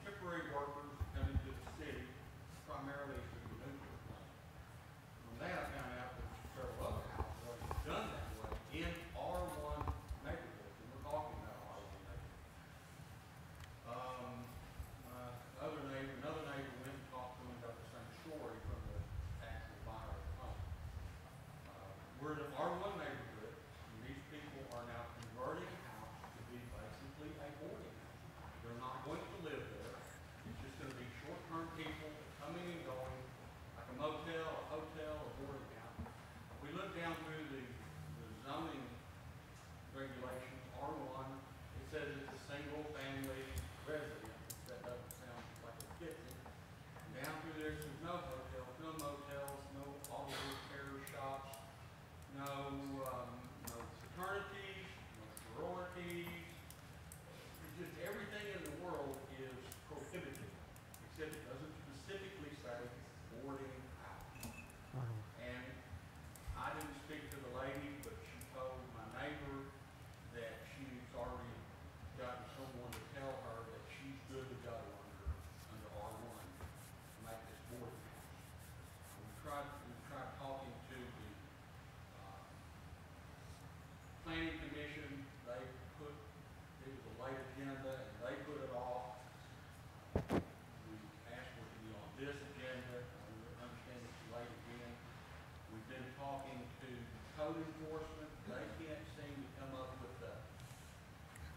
temporary workers coming to the city, primarily through the nuclear plant. From that, I found out that several other houses already done that way in R1 neighborhoods, and we're talking about R1 neighborhoods. Another neighbor went and talked to him about the same story from the actual buyer of the home. We're in an R1 neighborhood, and these people are now converting a house to be basically a boarding house. They're not going to live there. It's just gonna be short-term people coming and going, like a motel, a hotel, a boarding house. We look down through the zoning regulations, R1, it says it's a single-family residence. That doesn't sound like it fits it. Down through there, there's no hotels, no motels, no auto repair shops, no fraternities, no sororities. It's just everything in the world is prohibited, except it doesn't specifically say boarding house. And I didn't speak to the lady, but she told my neighbor that she's already gotten someone to tell her that she's good to go under R1 to make this boarding house. We tried talking to the planning commission. They put, it was a late agenda, and they put it off. We asked for it to be on this agenda. We understand it's late again. We've been talking to code enforcement. They can't seem to come up with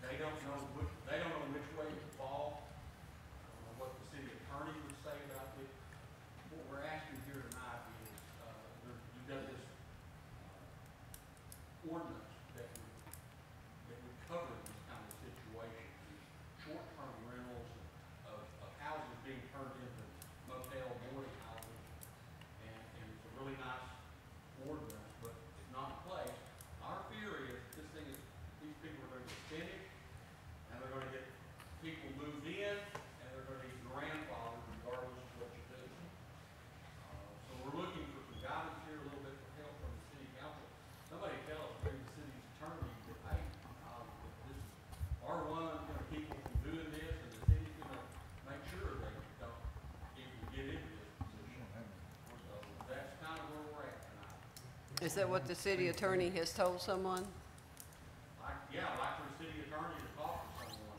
they don't know which way to fall. I don't know what the city attorney would say about it. What we're asking here tonight is, you've got this ordinance that would cover this kind of situation, these short-term rentals of houses being turned into motel boarding houses. And it's a really nice ordinance, but it's not in place. Our fear is this thing is, these people are going to get finished, and they're going to get people moved in, and they're going to be grandfathered regardless of what you do. So we're looking for some guidance here, a little bit of help from the city council. Somebody tell us, maybe the city Is that what the city attorney has told someone? Like for the city attorney to talk to someone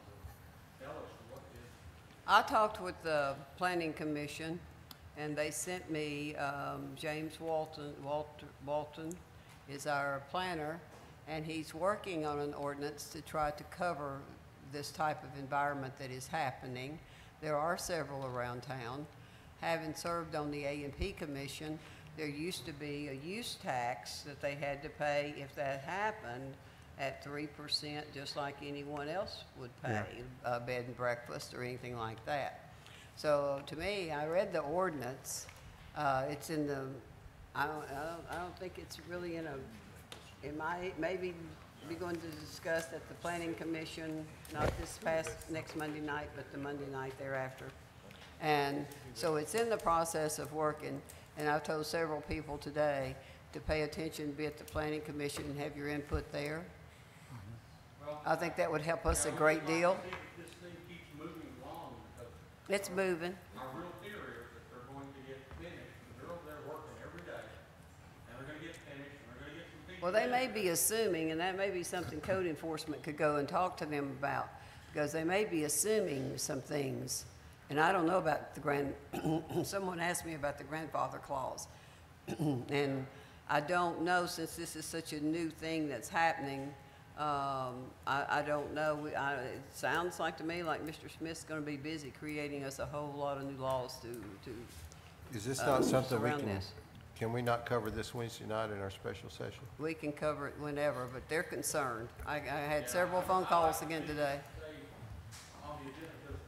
to tell us what is. I talked with the planning commission, and they sent me, James Walton is our planner, and he's working on an ordinance to try to cover this type of environment that is happening. There are several around town. Having served on the A&P Commission, there used to be a use tax that they had to pay if that happened at 3%, just like anyone else would pay, bed and breakfast or anything like that. So to me, I read the ordinance. It's in the, I don't think it's really in a, it might maybe be going to discuss at the planning commission, not this past next Monday night, but the Monday night thereafter. And so it's in the process of working, and I've told several people today to pay attention, be at the planning commission and have your input there. I think that would help us a great deal. This thing keeps moving along because It's moving. our real fear is that they're going to get finished, and they're over there working every day, and they're gonna get finished, and they're gonna get some people. Well, they may be assuming, and that may be something code enforcement could go and talk to them about, because they may be assuming some things. And I don't know about the someone asked me about the grandfather clause. And I don't know, since this is such a new thing that's happening, I don't know. It sounds like to me like Mr. Smith's gonna be busy creating us a whole lot of new laws to Is this not something we surround can, this. can we not cover this Wednesday night in our special session? We can cover it whenever, but they're concerned. I had several phone calls again today. On the agenda, because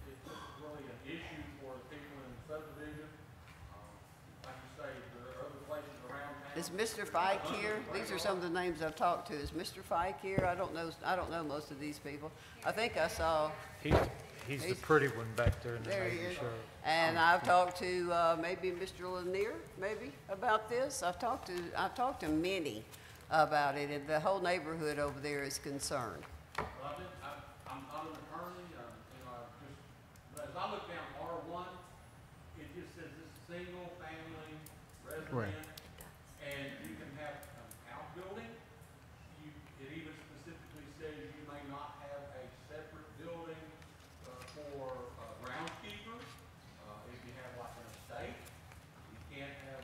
it's really an issue for the people in the subdivision. Like you say, there are other places around town. Is Mr. Fike here? These are some of the names I've talked to. Is Mr. Fike here? I don't know most of these people. I think I saw, He's the pretty one back there in the there he Navy is. shirt. And I've talked to, maybe Mr. Lanier, maybe, about this. I've talked to many about it, and the whole neighborhood over there is concerned. Well, I'm not an attorney, but as I look down R1, it just says this single family resident, and you can have an outbuilding. It even specifically says you may not have a separate building for groundskeeper. If you have like an estate, you can't have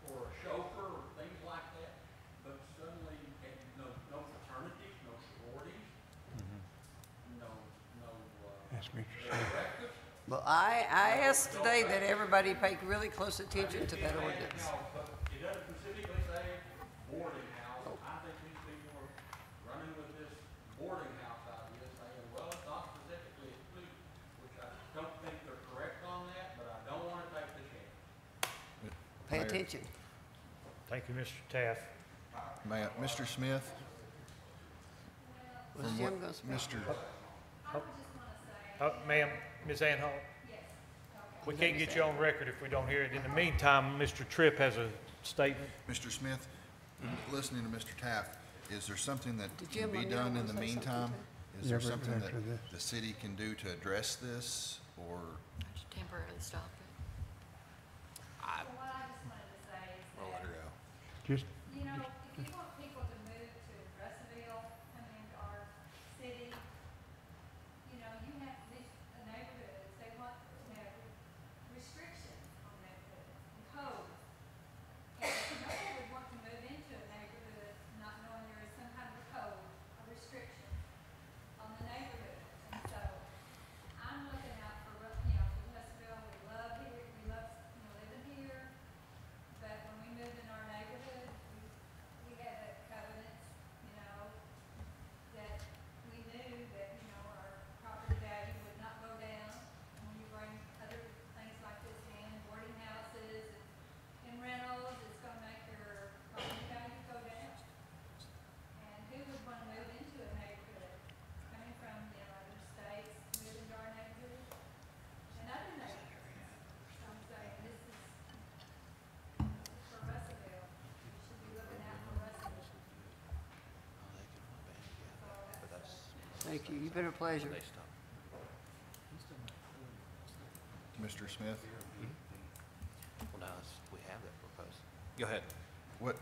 for a chauffeur or things like that. But suddenly, no fraternities, no sororities, no That's Mr. Smith. breakfast. Well, I asked today that everybody pay really close attention to that ordinance. But it doesn't specifically say boarding house. I think these people are running with this boarding house idea, saying, well, it's not specifically excluded, which I don't think they're correct on that, but I don't want to take the chance. Pay Mayor. attention. Thank you, Mr. Taft. Mr. Smith? Was From Jim what gonna speak? Mr. Ma'am, Ms. Ann Hall? We can't get you on record if we don't hear it. In the meantime, Mr. Tripp has a statement. Mr. Smith, listening to Mr. Taft, is there something that Did can Jim be Lanier done in wanna the say something meantime? too? Is there Yeah, but something that after this. the city can do to address this, or? Temporarily stop it. What I just wanted to say is I'll let her go. Just, you know, if you want people to move to Russellville, come into our city, you know, you have these neighborhoods, they want, restrictions on neighborhoods, and codes. And no one would want to move into a neighborhood not knowing there is some kind of a code, a restriction on the neighborhood. And so, I'm looking out for, for Russellville, we love here, we love, living here. But when we moved in our neighborhood, we had that covenants, that we knew that, our property value would not go down. And when you bring other things like this in, boarding houses and rentals, it's gonna make your property value go down. And who would wanna move into a neighborhood, coming from, other states, move into our neighborhood? And other neighborhoods, so I'm saying, this is for Russellville. We should be looking out for Russellville. Thank you. You've been a pleasure. Mr. Smith? Well, now, we have that proposed. Go ahead. What,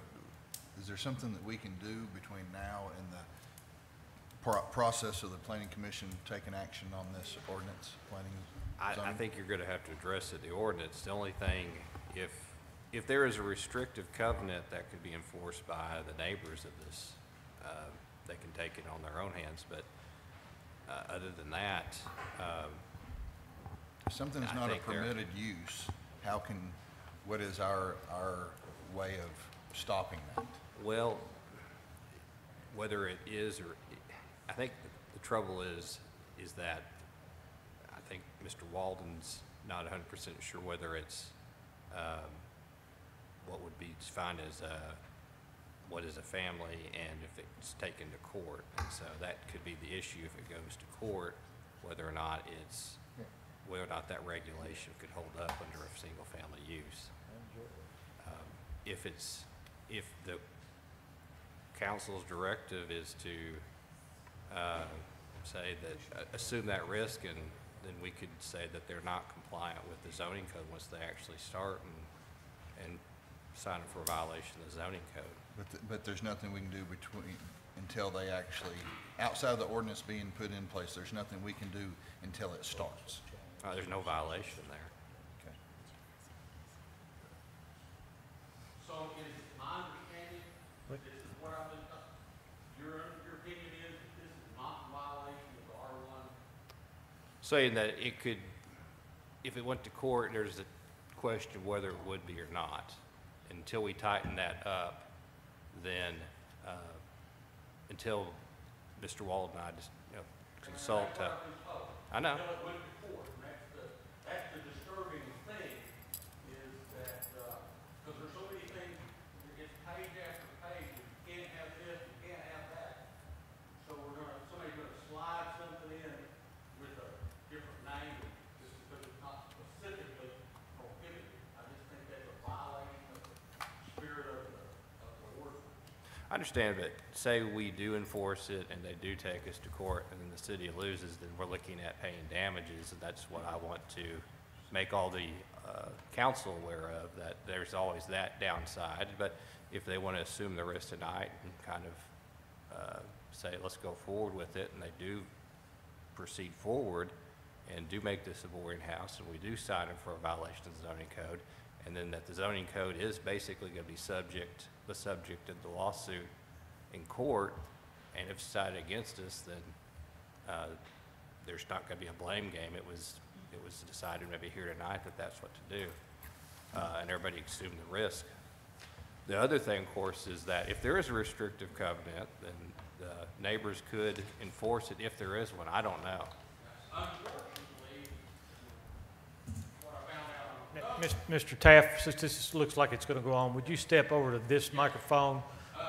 is there something that we can do between now and the process of the planning commission taking action on this ordinance, planning? I zoning? think you're gonna have to address it, the ordinance. The only thing, if there is a restrictive covenant that could be enforced by the neighbors of this, they can take it on their own hands, but, other than that, If something is I not a think they're- permitted use, what is our way of stopping that? well, whether it is or, I think the trouble is that I think Mr. Walden's not 100% sure whether it's, what would be defined as what is a family and if it's taken to court. And so that could be the issue if it goes to court, whether or not that regulation could hold up under a single-family use. If the council's directive is to say that, assume that risk, and then we could say that they're not compliant with the zoning code once they actually start and sign up for a violation of the zoning code. But there's nothing we can do until they actually, outside of the ordinance being put in place, there's nothing we can do until it starts. There's no violation there. Okay. So is my understanding, this is what I've been, your opinion is that this is not in violation of the R1? Saying that it could, if it went to court, there's a question of whether it would be or not. Until we tighten that up, then, until Mr. Walden and I just, consult. I know. Until it went to court, and that's the disturbing thing, is that, because there's so many things, it's page after page, you can't have this, you can't have that. So somebody's gonna slide something in with a different name, just because it's not specifically prohibited. I just think that's a violation of the spirit of the ordinance. I understand, but say we do enforce it and they do take us to court and then the city loses, then we're looking at paying damages, and that's what I want to make all the council aware of, that there's always that downside. But if they want to assume the risk tonight and kind of say, let's go forward with it, and they do proceed forward and do make this a boarding house, and we do sign them for a violation of the zoning code, and then that the zoning code is basically going to be the subject of the lawsuit in court, and if decided against us, then there's not going to be a blame game. It was decided maybe here tonight that that's what to do, and everybody assumed the risk. The other thing, of course, is that if there is a restrictive covenant, then the neighbors could enforce it if there is one. I don't know. Mr. Taft, since this looks like it's going to go on, would you step over to this microphone?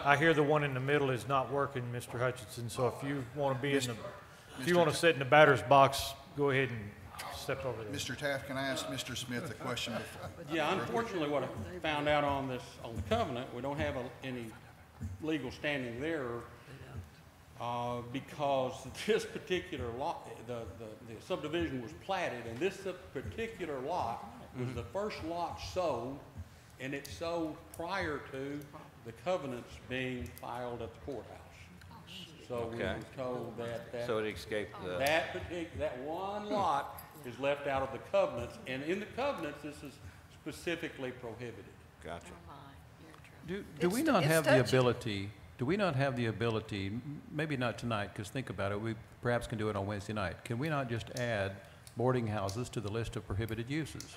I hear the one in the middle is not working, Mr. Hutchinson, so if you want to be if you want to sit in the batter's box, go ahead and step over there. Mr. Taft, can I ask Mr. Smith a question? Yeah, unfortunately, what I found out on the covenant, we don't have any legal standing there, because this particular lot, the subdivision was platted, and this particular lot was the first lot sold, and it sold prior to the covenants being filed at the courthouse. So we were told that So it escaped the... that one lot is left out of the covenants, and in the covenants, this is specifically prohibited. Gotcha. Do we not have the ability, maybe not tonight, because think about it, we perhaps can do it on Wednesday night. Can we not just add boarding houses to the list of prohibited uses?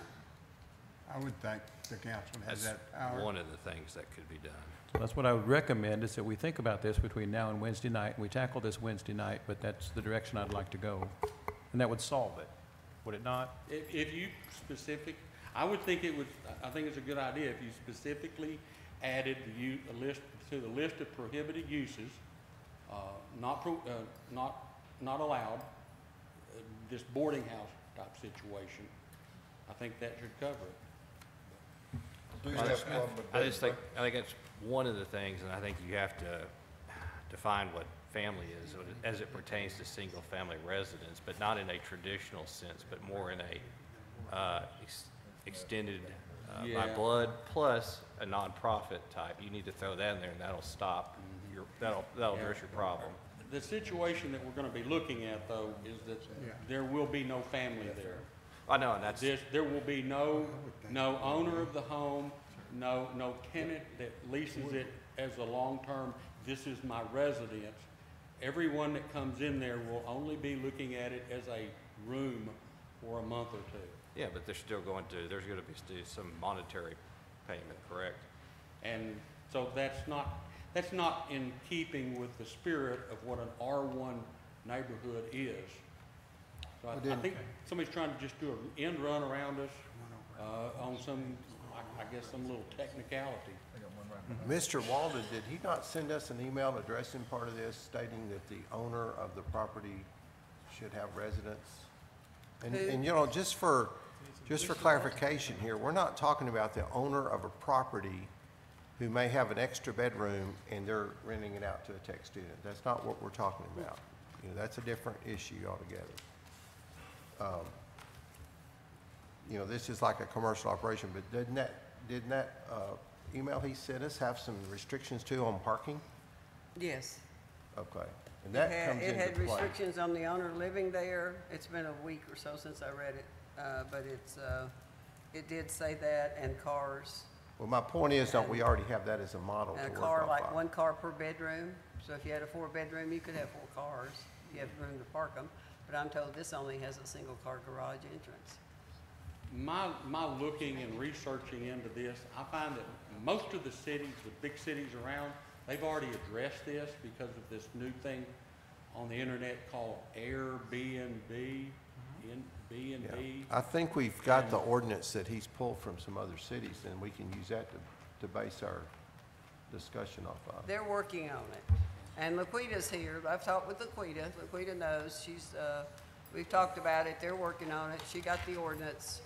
I would think the council has That's that power. one of the things that could be done. So that's what I would recommend, is that we think about this between now and Wednesday night, and we tackle this Wednesday night, but that's the direction I'd like to go. And that would solve it, would it not? If you I would think I think it's a good idea if you specifically added a list to the list of prohibited uses, not allowed, this boarding house type situation. I think that should cover it. I think that's one of the things, and I think you have to define what family is as it pertains to single-family residence, but not in a traditional sense, but more in a extended by Yeah. blood plus a nonprofit type. You need to throw that in there, and that'll stop your, that'll address your problem. The situation that we're gonna be looking at, though, is that there will be no family there. I know, and that's, There will be no owner of the home, no tenant that leases it as a long-term, this is my residence. Everyone that comes in there will only be looking at it as a room for a month or two. yeah, but there's gonna be still some monetary payment, correct? And so that's not in keeping with the spirit of what an R1 neighborhood is. So I think somebody's trying to just do an end run around us, on some, I guess, some little technicality. Mr. Walden, did he not send us an email addressing part of this, stating that the owner of the property should have residence? And you know, just for clarification here, we're not talking about the owner of a property who may have an extra bedroom and they're renting it out to a tech student. That's not what we're talking about. You know, that's a different issue altogether. You know, this is like a commercial operation, but didn't that email he sent us have some restrictions too on parking? Yes. Okay, and that comes into play. It had restrictions on the owner living there. It's been a week or so since I read it, but it did say that, and cars. Well, my point is, don't we already have that as a model to And a work car, off like of? 1 car per bedroom. So if you had a 4-bedroom, you could have 4 cars. You have room to park them. But I'm told this only has a single car garage entrance. My looking and researching into this, I find that most of the cities, the big cities around, they've already addressed this because of this new thing on the internet called Airbnb, B&B. I think we've got the ordinance that he's pulled from some other cities, and we can use that to base our discussion off of. They're working on it. And Laquita's here. I've talked with Laquita. Laquita knows. We've talked about it. They're working on it. She got the ordinance.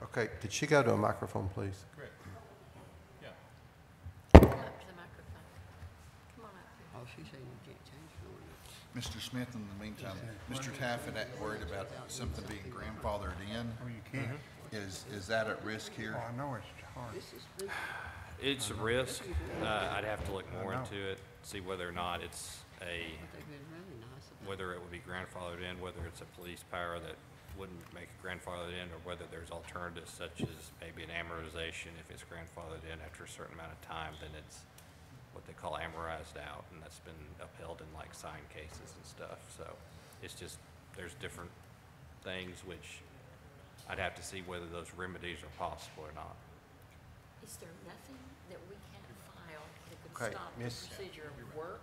Okay, could she go to a microphone, please? Come up to the microphone. Come on up here. Oh, she said you can't change the ordinance. Mr. Smith, in the meantime, Mr. Taff had worried about something being grandfathered in. Oh, you can't. Is that at risk here? Oh, I know it's hard. It's a risk. I'd have to look more into it, see whether or not it's whether it would be grandfathered in, whether it's a police power that wouldn't make it grandfathered in, or whether there's alternatives such as maybe an amortization. If it's grandfathered in after a certain amount of time, then it's what they call amorized out, and that's been upheld in like sign cases and stuff. So it's just, there's different things which I'd have to see whether those remedies are possible or not. Is there nothing that we can file that could Okay, stop the Miss- procedure of work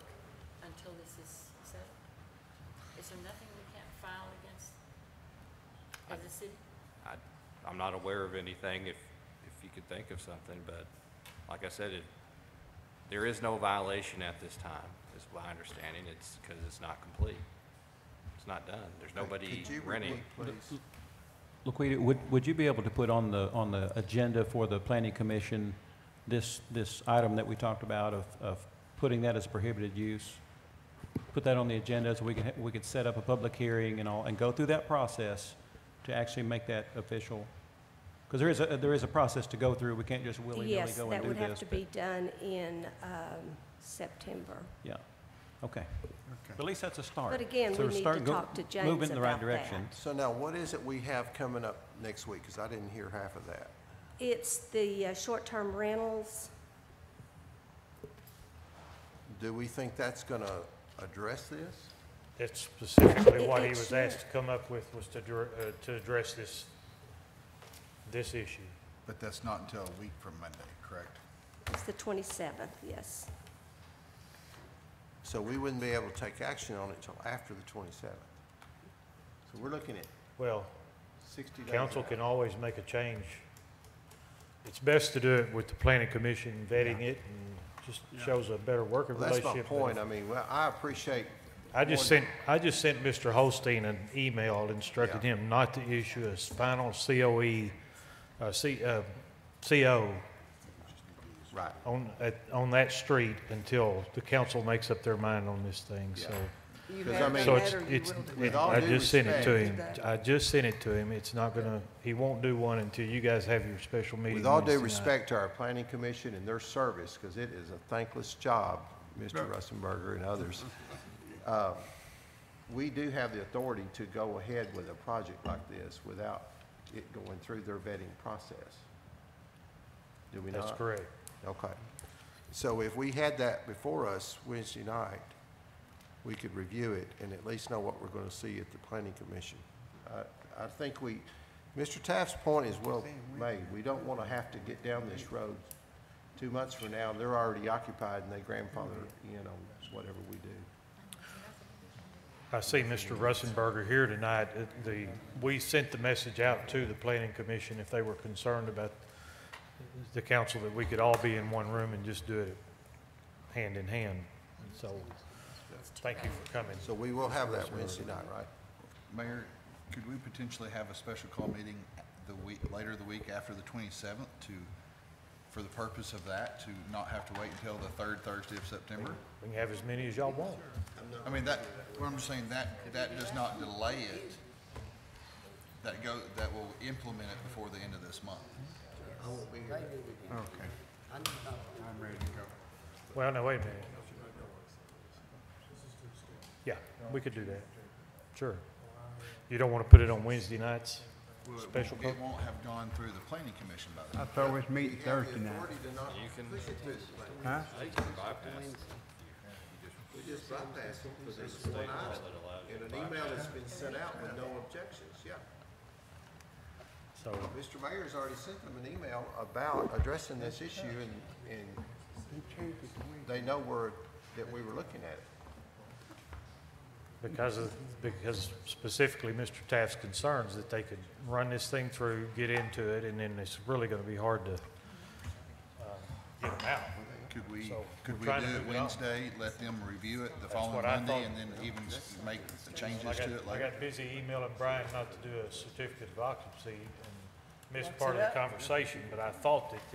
until this is settled? Is there nothing we can't file against as a city? I'm not aware of anything, if you could think of something, but like I said, there is no violation at this time, is my understanding. It's because it's not complete. It's not done. There's nobody Could you renting. repeat, please? Laquita, would you be able to put on the agenda for the planning commission this item that we talked about of putting that as prohibited use? Put that on the agenda so we could set up a public hearing and go through that process to actually make that official. Because there is a process to go through. We can't just willy-nilly go and do this. Yes, that would have to be done in September. Yeah, okay. At least that's a start. But again, So we need start to go- talk to James Moving in the right about direction. that. So now, what is it we have coming up next week? Because I didn't hear half of that. It's the short-term rentals. Do we think that's going to address this? That's specifically what he was asked to come up with, was to address this issue. But that's not until a week from Monday, correct? It's the 27th, yes. So we wouldn't be able to take action on it until after the 27th. So we're looking at Well, 60 days. council out. can always make a change. It's best to do it with the planning commission vetting it, and just shows a better working Well, that's relationship. my point. I mean, well, I appreciate I just sent Mr. Holstein an email instructing him not to issue a final CO Right. on that street until the council makes up their mind on this thing, so. You 'Cause I have mean- So that, or you it's, will do With it? all I due just sent it to respect- him. I just sent it to him. It's not gonna, he won't do one until you guys have your special meeting. With all due Wednesday night. respect to our planning commission and their service, because it is a thankless job, Mr. Russenberger and others, we do have the authority to go ahead with a project like this without it going through their vetting process. Do we not? That's correct. Okay. So if we had that before us Wednesday night, we could review it and at least know what we're going to see at the planning commission. I think Mr. Taft's point is well made. We don't want to have to get down this road 2 months from now. They're already occupied and they grandfather in on whatever we do. I see Mr. Russenberger here tonight. We sent the message out to the planning commission if they were concerned about the council, that we could all be in one room and just do it hand in hand. So, thank you for coming. So we will have that Wednesday night, right? Mayor, could we potentially have a special call meeting later the week after the 27th for the purpose of that, to not have to wait until the third Thursday of September? We can have as many as y'all want. I mean, what I'm saying, that does not delay it. That will implement it before the end of this month. Okay. I'm ready to go. Well, no, wait a minute. Yeah, we could do that. Sure. You don't want to put it on Wednesday nights? Well, Special call? it won't have gone through the planning commission by then. I thought we was meeting Thursday night. You can, Huh? you can bypass. We just bypassed them for this one item in an email that's been sent out with no objections, yeah. So, Mr. Mayor's already sent them an email about addressing this issue and they know that we were looking at it. because specifically Mr. Taft's concerns that they could run this thing through, get into it, and then it's really going to be hard to get them out. Could we So, do we're trying to it move it on. Wednesday, let them review it the That's following what I Monday, thought. and then even make the changes I to it got later? busy emailing Brian not to do a certificate of occupancy and missed What's part of it the up? conversation, but I thought that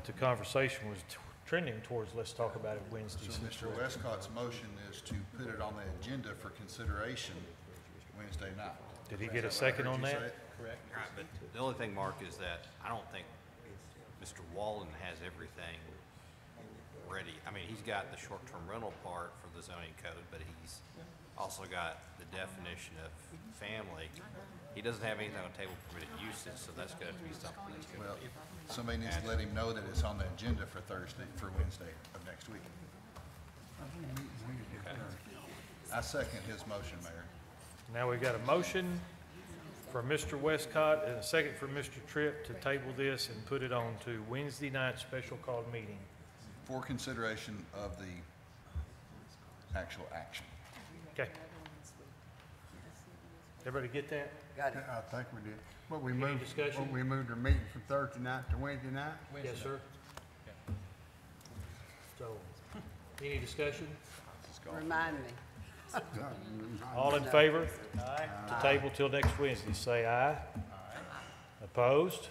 the conversation was trending towards, let's talk about it Wednesday. So Mr. Westcott's motion is to put it on the agenda for consideration Wednesday night. Did he Is get a that what I second heard on you that? say? Correct. Right, but the only thing, Mark, is that I don't think Mr. Wallen has everything ready. I mean, he's got the short-term rental part for the zoning code, but he's also got the definition of family. He doesn't have anything on table permitted uses, so that's going to be something that's going Well, to be. somebody needs to let him know that it's on the agenda for Wednesday of next week. I second his motion, Mayor. Now we've got a motion for Mr. Westcott and a second for Mr. Tripp to table this and put it on to Wednesday night special called meeting. For consideration of the actual action. Okay. Everybody get that? Got it. I think we did. What we Any moved, discussion? what we moved our meeting from Thursday night to Wednesday night? Yes, sir. So, any discussion? Remind me. All in favor? Aye. To table till next Wednesday, say aye. Opposed?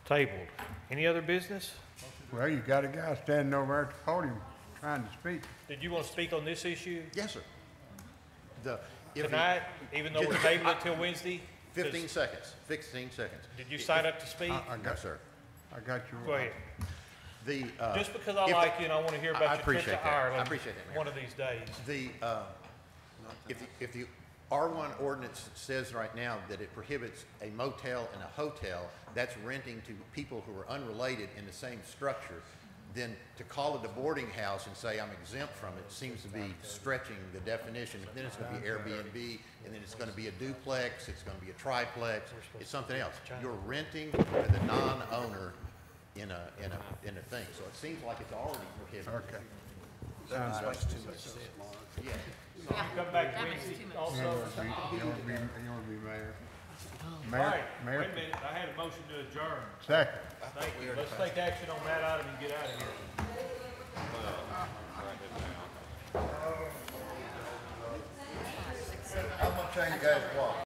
Tabled. Any other business? Well, you got a guy standing over at the podium trying to speak. Did you want to speak on this issue Yes, sir. tonight, even though we're tabling it till Wednesday? 15 seconds, 15 seconds. Did you sign up to speak? No, sir. I got you. Go ahead. The, Just because I if like the- you and I want to hear I about your trip appreciate to that. I Ireland appreciate that, Mayor. one of these days. If the R1 ordinance says right now that it prohibits a motel and a hotel, that's renting to people who are unrelated in the same structure, then to call it a boarding house and say I'm exempt from it seems to be stretching the definition. Then it's going to be Airbnb, and then it's going to be a duplex, it's going to be a triplex, it's something else. You're renting to the non-owner in a thing, so it seems like it's already prohibited. Okay. That makes too much sense. Yeah. Come back Wednesday also. You want to be mayor? All Mayor, right, Mayor, wait a minute, I had a motion to adjourn. second. Thank you. Let's take action on that item and get out of here. Write it down. I'm gonna tell you guys what.